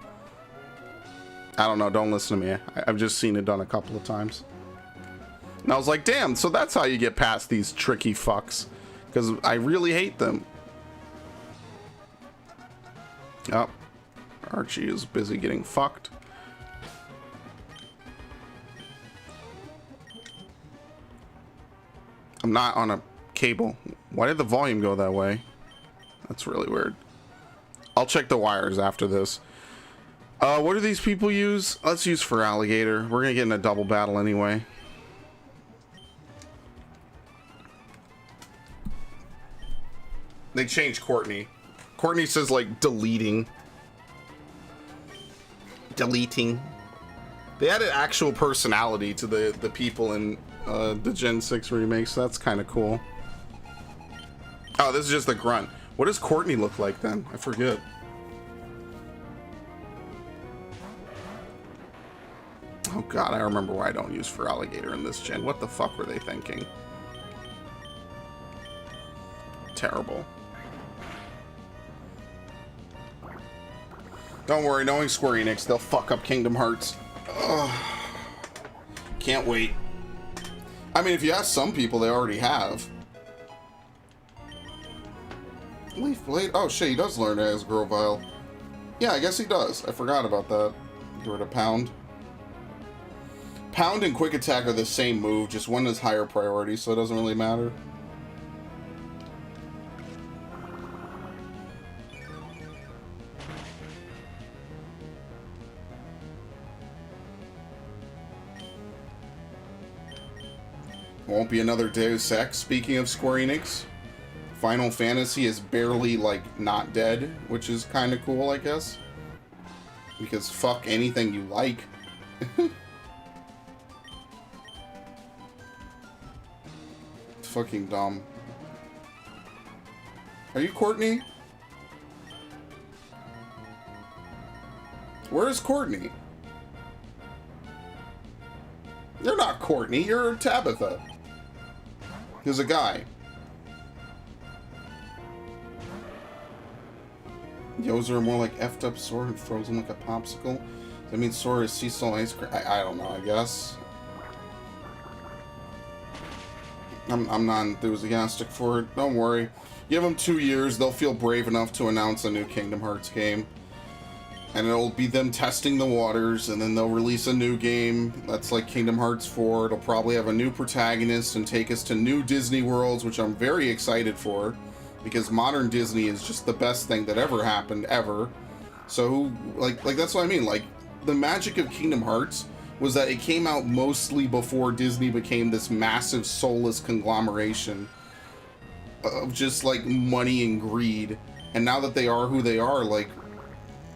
I don't know, don't listen to me. I've just seen it done a couple of times. And I was like, damn, so that's how you get past these tricky fucks. Because I really hate them. Oh, Archie is busy getting fucked. I'm not on a cable. Why did the volume go that way? That's really weird. I'll check the wires after this. What do these people use? Let's use for alligator. We're gonna get in a double battle anyway. They changed Courtney. Courtney says like deleting. They added actual personality to the people in the Gen 6 remakes. So that's kind of cool. Oh, this is just the grunt. What does Courtney look like then? I forget. Oh god, I remember why I don't use for alligator in this gen. What the fuck were they thinking? Terrible. Don't worry, knowing Square Enix, they'll fuck up Kingdom Hearts. Ugh. Can't wait. I mean, if you ask some people, they already have. Leaf Blade? Oh shit, he does learn as Grovyle. Yeah, I guess he does. I forgot about that. Get rid of Pound. Pound and Quick Attack are the same move, just one is higher priority, so it doesn't really matter. Won't be another Deus Ex. Speaking of Square Enix, Final Fantasy is barely, like, not dead, which is kind of cool, I guess. Because fuck anything you like. It's fucking dumb. Are you Courtney? Where is Courtney? You're not Courtney, you're Tabitha. There's a guy. Yo's are more like effed up Sora and frozen like a popsicle. That means Sora is sea salt ice cream. I don't know, I guess. I'm not enthusiastic for it. Don't worry. Give them 2 years, they'll feel brave enough to announce a new Kingdom Hearts game. And it'll be them testing the waters, and then they'll release a new game that's like Kingdom Hearts 4. It'll probably have a new protagonist and take us to new Disney worlds, which I'm very excited for, because modern Disney is just the best thing that ever happened, ever. So, like that's what I mean. Like, the magic of Kingdom Hearts was that it came out mostly before Disney became this massive soulless conglomeration of just, like, money and greed. And now that they are who they are, like,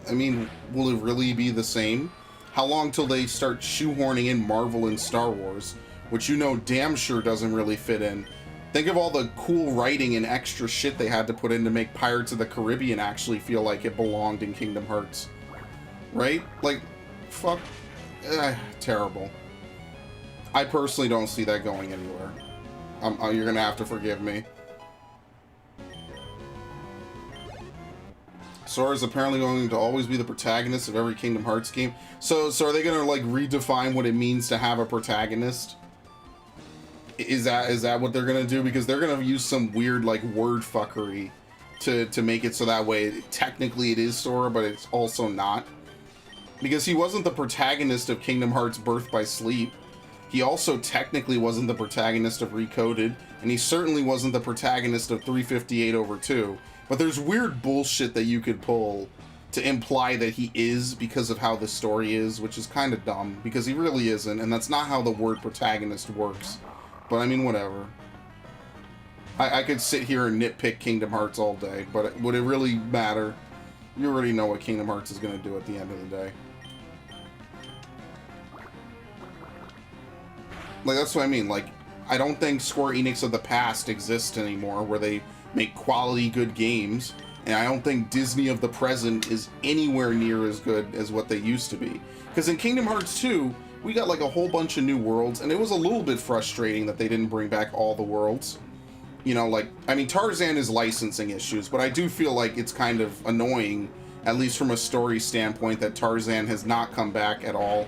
I mean, will it really be the same? How long till they start shoehorning in Marvel and Star Wars, which you know damn sure doesn't really fit in. Think of all the cool writing and extra shit they had to put in to make Pirates of the Caribbean actually feel like it belonged in Kingdom Hearts. Right? Like, fuck. Terrible. I personally don't see that going anywhere. You're gonna have to forgive me. Sora is apparently going to always be the protagonist of every Kingdom Hearts game. So are they gonna like redefine what it means to have a protagonist? Is that what they're gonna do? Because they're gonna use some weird like word fuckery to make it so that way technically it is Sora, but it's also not. Because he wasn't the protagonist of Kingdom Hearts Birth by Sleep. He also technically wasn't the protagonist of Recoded, and he certainly wasn't the protagonist of 358/2. But there's weird bullshit that you could pull to imply that he is because of how the story is, which is kind of dumb, because he really isn't, and that's not how the word protagonist works. But I mean, whatever. I could sit here and nitpick Kingdom Hearts all day, but would it really matter? You already know what Kingdom Hearts is going to do at the end of the day. Like, that's what I mean. Like, I don't think Square Enix of the past exists anymore, where they make quality, good games, and I don't think Disney of the present is anywhere near as good as what they used to be. Because in Kingdom Hearts 2, we got like a whole bunch of new worlds, and it was a little bit frustrating that they didn't bring back all the worlds. You know, like, I mean, Tarzan is licensing issues, but I do feel like it's kind of annoying, at least from a story standpoint, that Tarzan has not come back at all.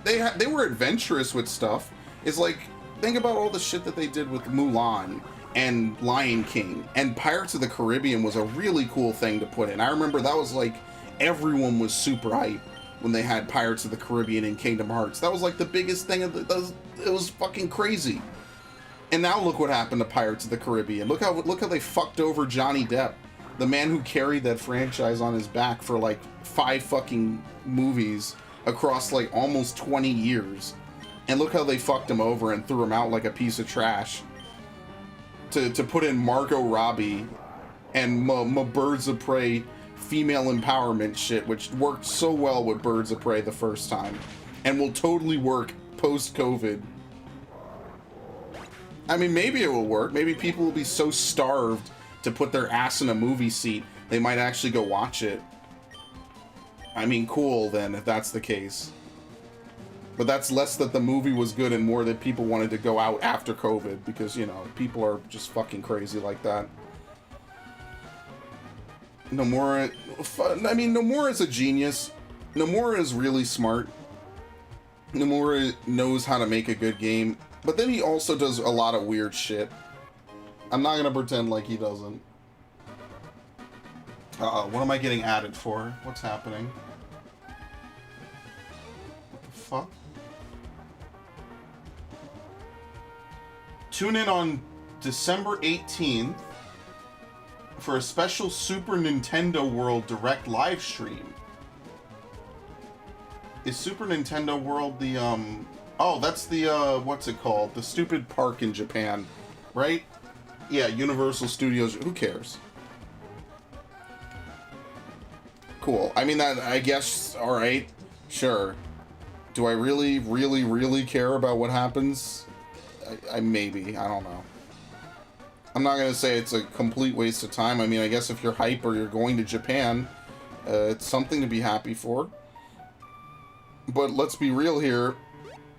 They were adventurous with stuff. It's like, think about all the shit that they did with Mulan and Lion King, and Pirates of the Caribbean was a really cool thing to put in. I remember that was like, everyone was super hype when they had Pirates of the Caribbean and Kingdom Hearts. That was like the biggest thing. It was fucking crazy. And now look what happened to Pirates of the Caribbean. Look how they fucked over Johnny Depp, the man who carried that franchise on his back for like 5 fucking movies across like almost 20 years. And look how they fucked him over and threw him out like a piece of trash. To put in Margot Robbie and Birds of Prey female empowerment shit, which worked so well with Birds of Prey the first time and will totally work post-COVID. I mean, maybe it will work. Maybe people will be so starved to put their ass in a movie seat, they might actually go watch it. I mean, cool then, if that's the case. But that's less that the movie was good and more that people wanted to go out after COVID because, you know, people are just fucking crazy like that. Nomura, I mean, Nomura is a genius. Nomura is really smart. Nomura knows how to make a good game. But then he also does a lot of weird shit. I'm not gonna pretend like he doesn't. What am I getting added for? What's happening? What the fuck? Tune in on December 18th for a special Super Nintendo World Direct live stream. Is Super Nintendo World the, oh, that's the, what's it called? The stupid park in Japan, right? Yeah, Universal Studios, who cares? Cool. I mean, that, I guess, alright, sure. Do I really, really, really care about what happens? I maybe, I don't know. I'm not gonna say it's a complete waste of time. I mean, I guess if you're hype or you're going to Japan, it's something to be happy for. But let's be real here.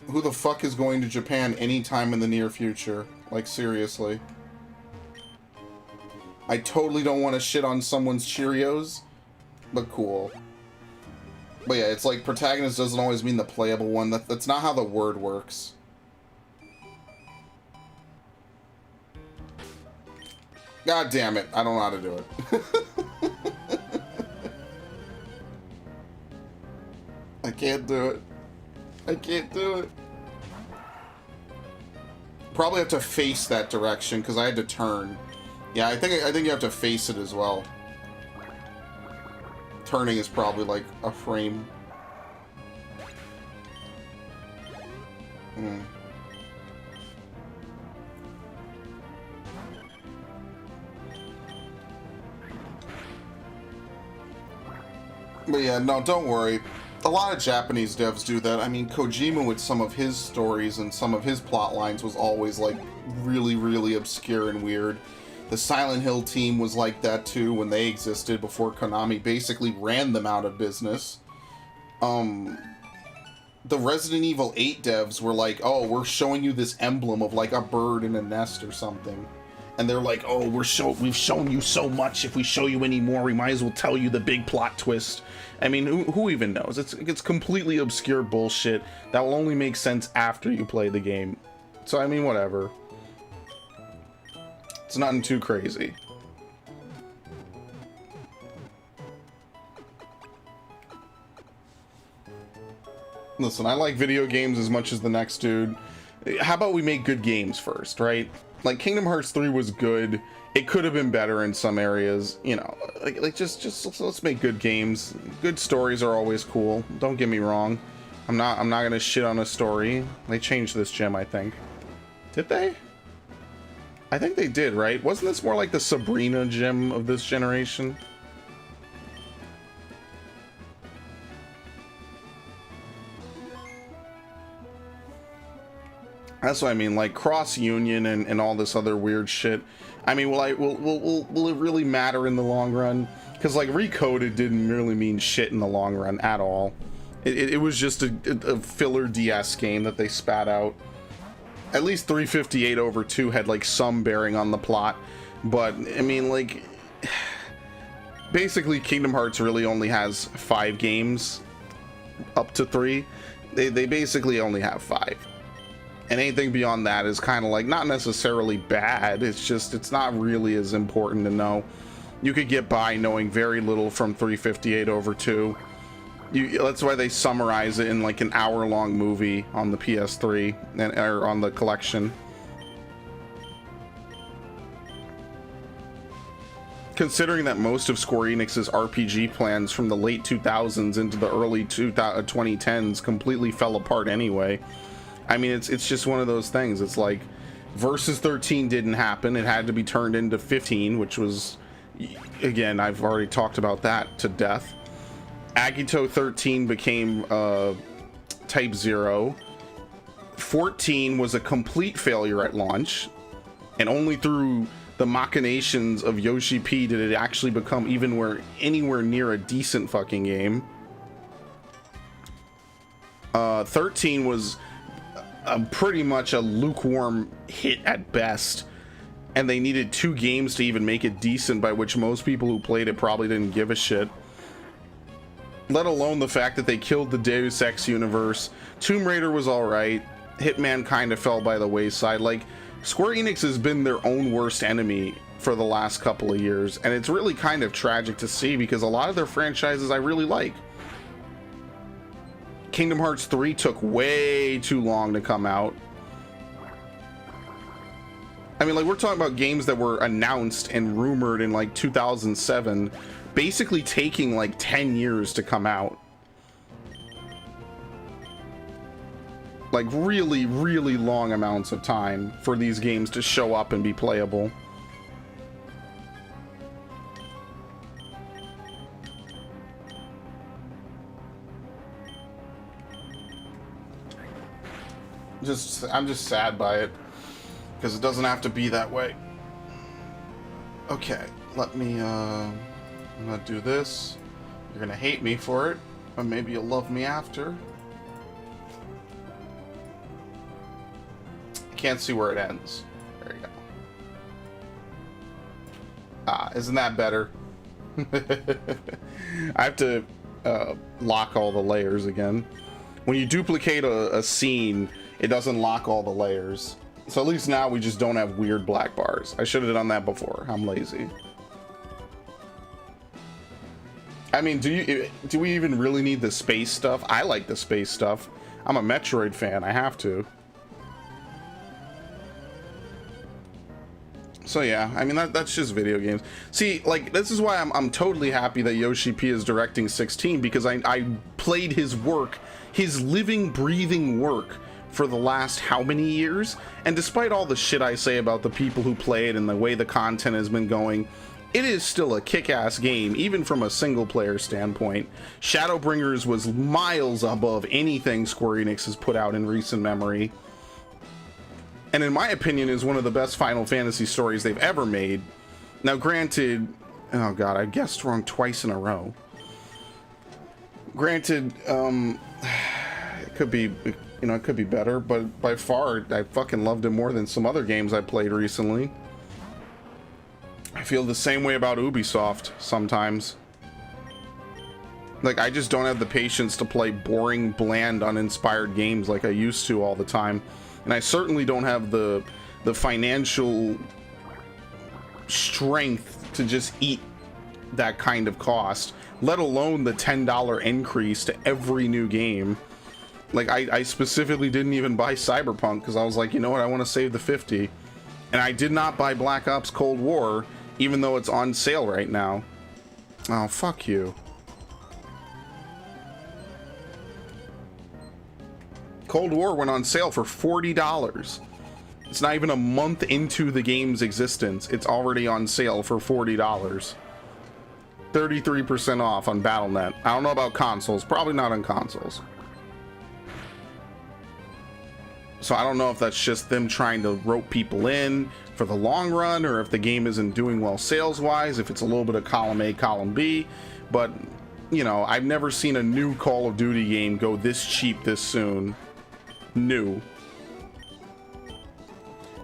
Who the fuck is going to Japan anytime in the near future? Like, seriously. I totally don't want to shit on someone's Cheerios, but cool. But yeah, it's like protagonist doesn't always mean the playable one. That's not how the word works. God damn it, I don't know how to do it. I can't do it. I can't do it. Probably have to face that direction because I had to turn. Yeah, I think you have to face it as well. Turning is probably like a frame. But yeah, no, don't worry. A lot of Japanese devs do that. I mean, Kojima with some of his stories and some of his plot lines was always like really, really obscure and weird. The Silent Hill team was like that too when they existed before Konami basically ran them out of business. The Resident Evil 8 devs were like, oh, we're showing you this emblem of like a bird in a nest or something. And they're like, oh, we've shown you so much. If we show you any more, we might as well tell you the big plot twist. I mean, who even knows? It's completely obscure bullshit that will only make sense after you play the game. So, I mean, whatever. It's nothing too crazy. Listen, I like video games as much as the next dude. How about we make good games first, right? Like, Kingdom Hearts 3 was good. It could have been better in some areas, you know. Like just let's make good games. Good stories are always cool. Don't get me wrong. I'm not gonna shit on a story. They changed this gem, I think. Did they? I think they did, right? Wasn't this more like the Sabrina gem of this generation? That's what I mean, like cross union and all this other weird shit. I mean, will it really matter in the long run? Because like Recoded didn't really mean shit in the long run at all. It was just a filler DS game that they spat out. at least 358/2 had like some bearing on the plot, but I mean, like, basically Kingdom Hearts really only has 5 games up to 3. They basically only have 5, and anything beyond that is kind of like not necessarily bad. It's just it's not really as important to know. You could get by knowing very little from 358/2. That's why they summarize it in like an hour-long movie on the PS3 or on the collection. Considering that most of Square Enix's RPG plans from the late 2000s into the early 2010s completely fell apart anyway. I mean, it's just one of those things. It's like Versus 13 didn't happen. It had to be turned into 15, which was, again, I've already talked about that to death. Agito 13 became Type 0. 14 was a complete failure at launch, and only through the machinations of Yoshi P did it actually become anywhere near a decent fucking game. 13 was pretty much a lukewarm hit at best, and they needed 2 games to even make it decent, by which most people who played it probably didn't give a shit. Let alone the fact that they killed the Deus Ex universe. Tomb Raider was alright. Hitman kind of fell by the wayside. Like, Square Enix has been their own worst enemy for the last couple of years, and it's really kind of tragic to see because a lot of their franchises I really like. Kingdom Hearts 3 took way too long to come out. I mean, like, we're talking about games that were announced and rumored in like 2007, basically taking like 10 years to come out. Like really, really long amounts of time for these games to show up and be playable. I'm just sad by it because it doesn't have to be that way. Okay, let me I'm gonna do this. You're gonna hate me for it, but maybe you'll love me after. I can't see where it ends. There you go. Ah, isn't that better? I have to lock all the layers again. When you duplicate a scene, it doesn't lock all the layers. So at least now we just don't have weird black bars. I should have done that before. I'm lazy. I mean, do we even really need the space stuff? I like the space stuff. I'm a Metroid fan. I have to. So yeah, I mean that's just video games. See, like, this is why I'm totally happy that Yoshi P is directing 16, because I played his work, his living, breathing work, for the last how many years? And despite all the shit I say about the people who play it and the way the content has been going, it is still a kick-ass game, even from a single-player standpoint. Shadowbringers was miles above anything Square Enix has put out in recent memory, and in my opinion is one of the best Final Fantasy stories they've ever made. Now granted, oh god, I guessed wrong twice in a row. Granted, it could be, you know, it could be better, but by far I fucking loved it more than some other games I played recently. I feel the same way about Ubisoft sometimes. Like, I just don't have the patience to play boring, bland, uninspired games like I used to all the time. And I certainly don't have the financial strength to just eat that kind of cost, let alone the $10 increase to every new game. Like, I specifically didn't even buy Cyberpunk because I was like, you know what, I want to save the 50. And I did not buy Black Ops Cold War, even though it's on sale right now. Oh, fuck you. Cold War went on sale for $40. It's not even a month into the game's existence. It's already on sale for $40. 33% off on Battle.net. I don't know about consoles. Probably not on consoles. So I don't know if that's just them trying to rope people in for the long run, or if the game isn't doing well sales-wise, if it's a little bit of column A, column B. But, you know, I've never seen a new Call of Duty game go this cheap this soon. New.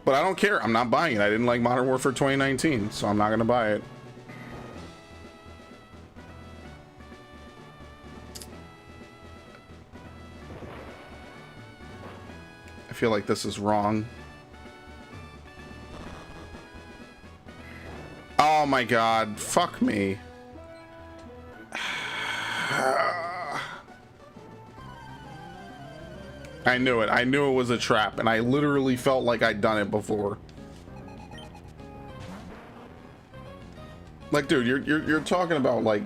But I don't care. I'm not buying it. I didn't like Modern Warfare 2019, so I'm not gonna buy it. I feel like this is wrong. Oh my god, fuck me. I knew it. I knew it was a trap, and I literally felt like I'd done it before. Like, dude, you're talking about, like,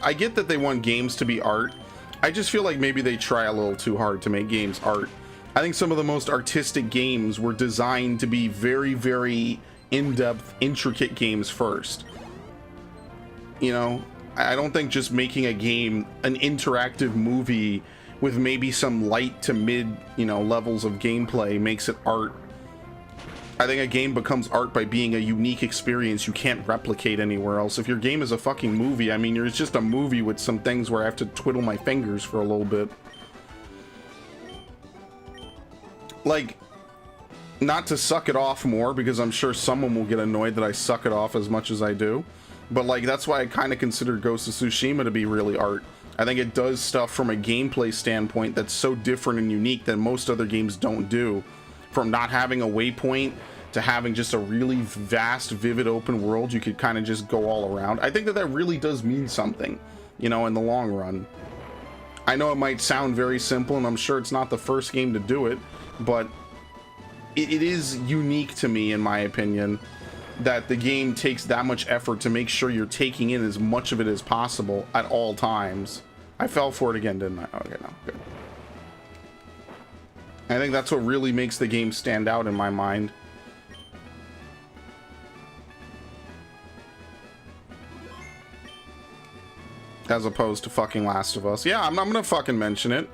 I get that they want games to be art. I just feel like maybe they try a little too hard to make games art. I think some of the most artistic games were designed to be very, very in-depth, intricate games first. You know, I don't think just making a game an interactive movie with maybe some light to mid, you know, levels of gameplay makes it art. I think a game becomes art by being a unique experience you can't replicate anywhere else. If your game is a fucking movie, I mean, it's just a movie with some things where I have to twiddle my fingers for a little bit. Like, not to suck it off more, because I'm sure someone will get annoyed that I suck it off as much as I do, but like, that's why I kind of consider Ghost of Tsushima to be really art. I think it does stuff from a gameplay standpoint that's so different and unique that most other games don't do. From not having a waypoint to having just a really vast, vivid open world you could kind of just go all around. I think that that really does mean something, you know, in the long run. I know it might sound very simple, and I'm sure it's not the first game to do it, but it is unique to me, in my opinion, that the game takes that much effort to make sure you're taking in as much of it as possible at all times. I fell for it again, didn't I? Okay, no, good. I think that's what really makes the game stand out in my mind. As opposed to fucking Last of Us. Yeah, I'm gonna fucking mention it.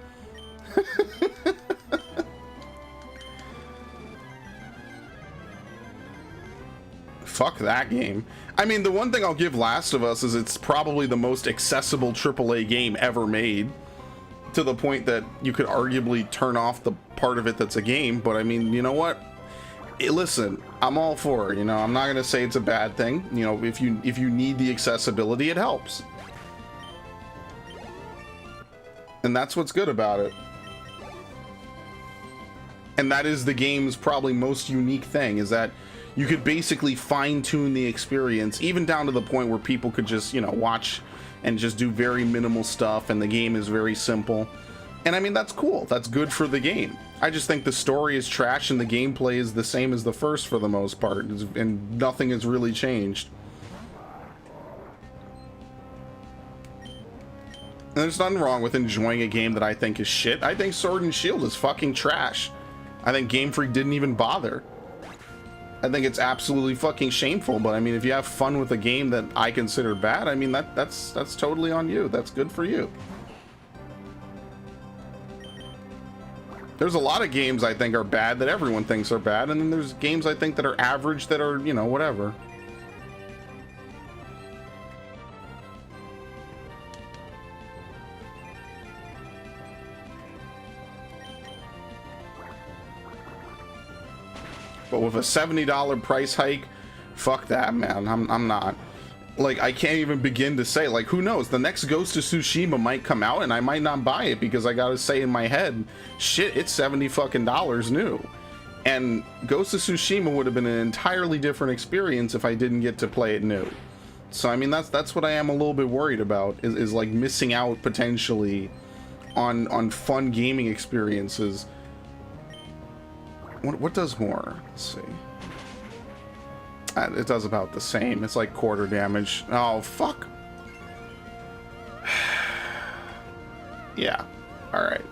Fuck that game. I mean, the one thing I'll give Last of Us is it's probably the most accessible AAA game ever made, to the point that you could arguably turn off the part of it that's a game. But I mean, you know what? Listen, I'm all for it. You know, I'm not gonna say it's a bad thing. You know, if you need the accessibility, it helps, and that's what's good about it. And that is the game's probably most unique thing, is that you could basically fine-tune the experience, even down to the point where people could just, you know, watch and just do very minimal stuff, and the game is very simple. And I mean, that's cool. That's good for the game. I just think the story is trash and the gameplay is the same as the first for the most part, and nothing has really changed. And there's nothing wrong with enjoying a game that I think is shit. I think Sword and Shield is fucking trash. I think Game Freak didn't even bother. I think it's absolutely fucking shameful, but I mean, if you have fun with a game that I consider bad, I mean, that's totally on you. That's good for you. There's a lot of games I think are bad that everyone thinks are bad, and then there's games I think that are average that are, you know, whatever. But with a $70 price hike, fuck that, man. I'm not. Like, I can't even begin to say, like, who knows? The next Ghost of Tsushima might come out and I might not buy it, because I gotta say in my head, shit, it's $70 fucking new. And Ghost of Tsushima would have been an entirely different experience if I didn't get to play it new. So I mean, that's what I am a little bit worried about, is like missing out potentially on fun gaming experiences. What does more? Let's see. It does about the same. It's like quarter damage. Oh, fuck. Yeah. Alright.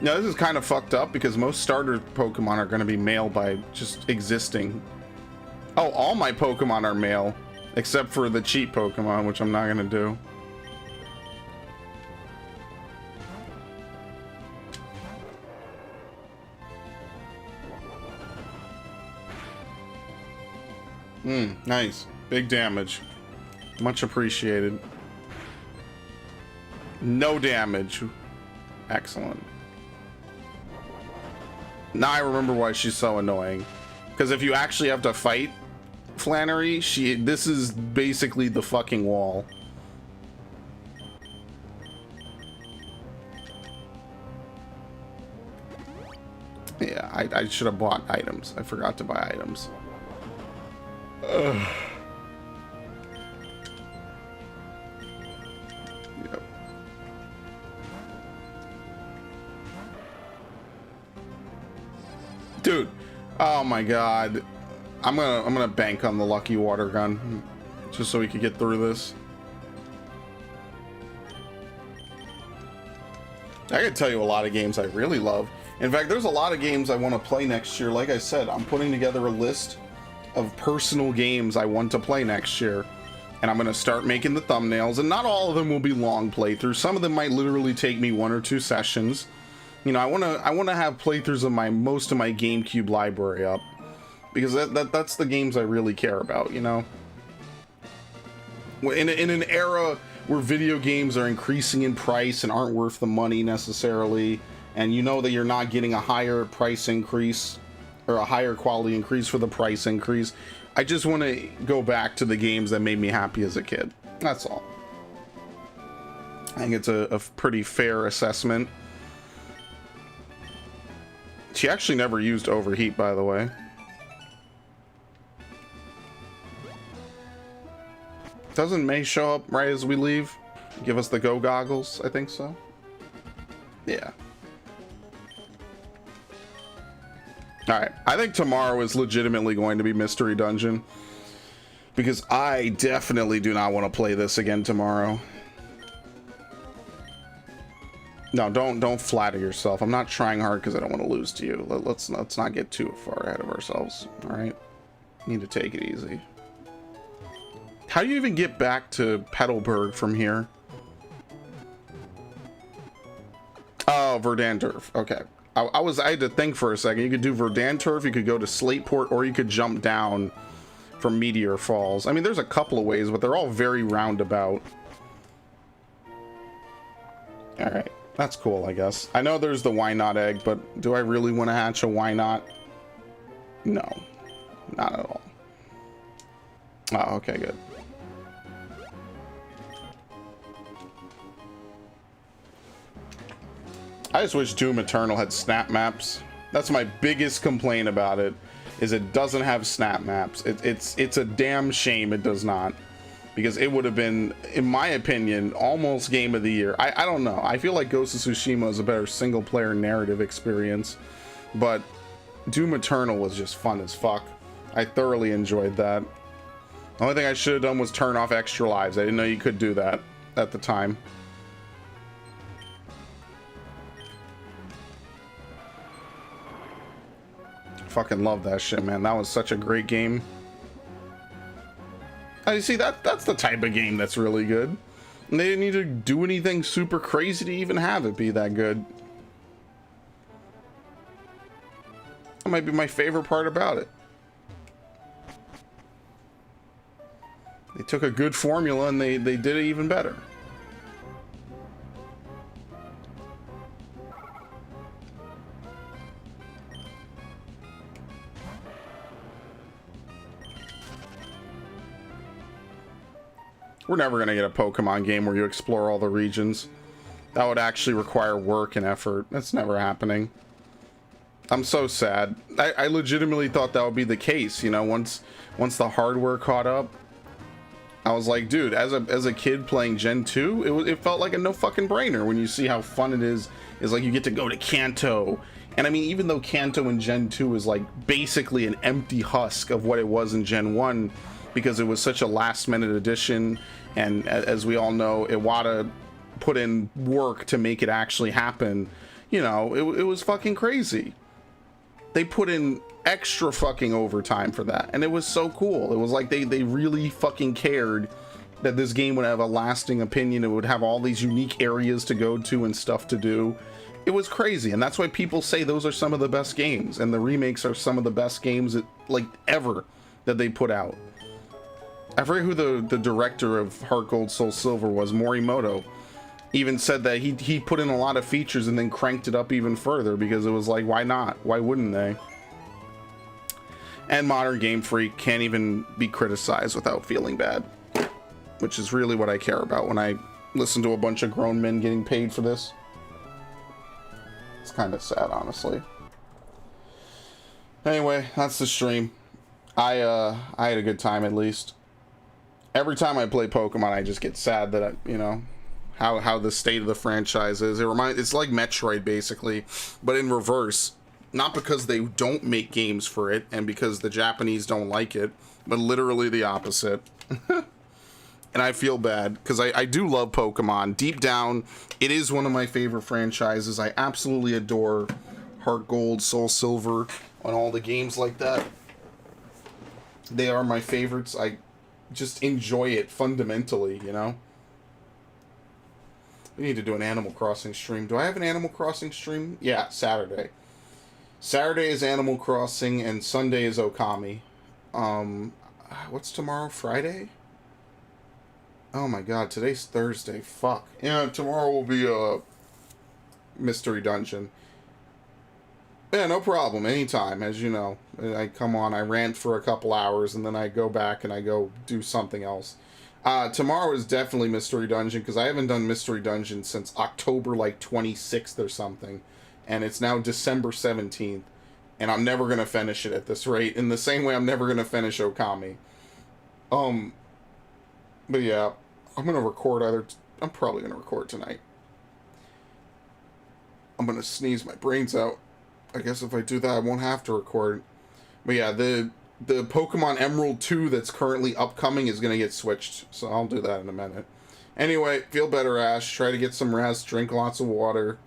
Now, this is kind of fucked up, because most starter Pokemon are going to be male by just existing. Oh, all my Pokemon are male, except for the cheap Pokemon, which I'm not going to do. Nice. Big damage. Much appreciated. No damage. Excellent. Now I remember why she's so annoying. Because if you actually have to fight Flannery, this is basically the fucking wall. Yeah, I should have bought items. I forgot to buy items. Ugh. Yep. Dude, oh my god. I'm gonna bank on the lucky water gun just so we can get through this. I can tell you a lot of games I really love. In fact, there's a lot of games I want to play next year. Like I said, I'm putting together a list of personal games I want to play next year. And I'm going to start making the thumbnails. And not all of them will be long playthroughs. Some of them might literally take me 1 or 2 sessions. You know, I want to have playthroughs of most of my GameCube library up. Because that's the games I really care about, you know? In an era where video games are increasing in price and aren't worth the money necessarily, and you know that you're not getting a higher price increase or a higher quality increase for the price increase, I just want to go back to the games that made me happy as a kid. That's all. I think it's a pretty fair assessment. She actually never used overheat, by the way. Doesn't May show up right as we leave? Give us the go goggles? I think so. Yeah. Alright, I think tomorrow is legitimately going to be Mystery Dungeon. Because I definitely do not want to play this again tomorrow. No, don't flatter yourself. I'm not trying hard because I don't want to lose to you. Let's not get too far ahead of ourselves. Alright? Need to take it easy. How do you even get back to Petalburg from here? Oh, Verdandurf. Okay. I had to think for a second. You could do Verdandurf, you could go to Slateport, or you could jump down from Meteor Falls. I mean, there's a couple of ways, but they're all very roundabout. Alright. That's cool, I guess. I know there's the Why Not egg, but do I really want to hatch a Why Not? No. Not at all. Oh, okay, good. I just wish Doom Eternal had snap maps. That's my biggest complaint about it, is it doesn't have snap maps. It's a damn shame it does not, because it would have been, in my opinion, almost game of the year. I don't know. I feel like Ghost of Tsushima is a better single player narrative experience, but Doom Eternal was just fun as fuck. I thoroughly enjoyed that. The only thing I should have done was turn off extra lives. I didn't know you could do that at the time. Fucking love that shit, man. That was such a great game. I see that's the type of game that's really good. And they didn't need to do anything super crazy to even have it be that good. That might be my favorite part about it. They took a good formula and they did it even better. We're never going to get a Pokemon game where you explore all the regions. That would actually require work and effort. That's never happening. I'm so sad. I legitimately thought that would be the case, you know, once the hardware caught up. I was like, dude, as a kid playing Gen 2, it felt like a no fucking brainer when you see how fun it is like you get to go to Kanto. And I mean, even though Kanto in Gen 2 is like basically an empty husk of what it was in Gen 1, because it was such a last minute addition, and as we all know, Iwata put in work to make it actually happen. You know, it was fucking crazy. They put in extra fucking overtime for that, and it was so cool. It was like they really fucking cared that this game would have a lasting opinion. It would have all these unique areas to go to and stuff to do. It was crazy, and that's why people say those are some of the best games, and the remakes are some of the best games like ever that they put out. I forget who the director of Heart Gold Soul Silver was, Morimoto. even said that he put in a lot of features and then cranked it up even further because it was like, why not? Why wouldn't they? And Modern Game Freak can't even be criticized without feeling bad, which is really what I care about when I listen to a bunch of grown men getting paid for this. It's kind of sad, honestly. Anyway, that's the stream. I had a good time, at least. Every time I play Pokemon, I just get sad that how the state of the franchise is. It's like Metroid, basically, but in reverse. Not because they don't make games for it and because the Japanese don't like it, but literally the opposite. And I feel bad because I do love Pokemon. Deep down, it is one of my favorite franchises. I absolutely adore Heart Gold, Soul Silver, and all the games like that. They are my favorites. I just enjoy it fundamentally, you know? We need to do an Animal Crossing stream. Do I have an Animal Crossing stream? Yeah, Saturday. Saturday is Animal Crossing and Sunday is Okami. What's tomorrow? Friday? Oh my god, today's Thursday. Fuck. Yeah, tomorrow will be a Mystery Dungeon. Yeah, no problem. Anytime, as you know. I come on, I rant for a couple hours, and then I go back and I go do something else. Tomorrow is definitely Mystery Dungeon, because I haven't done Mystery Dungeon since October, like, 26th or something. And it's now December 17th. And I'm never going to finish it at this rate. In the same way I'm never going to finish Okami. But yeah, I'm going to record I'm probably going to record tonight. I'm going to sneeze my brains out. I guess if I do that, I won't have to record. But yeah, the Pokemon Emerald 2 that's currently upcoming is going to get switched. So I'll do that in a minute. Anyway, feel better, Ash. Try to get some rest. Drink lots of water.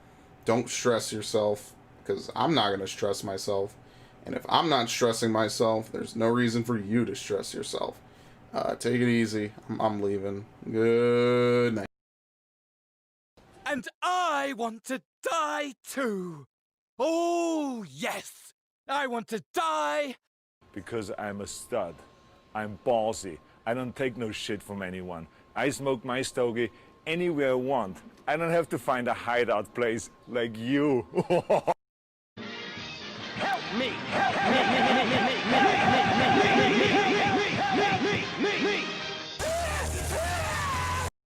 Don't stress yourself. Because I'm not going to stress myself. And if I'm not stressing myself, there's no reason for you to stress yourself. Take it easy. I'm leaving. Good night. And I want to die too. Oh, yes. I want to die. Because I'm a stud. I'm ballsy. I don't take no shit from anyone. I smoke my stogie anywhere I want. I don't have to find a hideout place like you.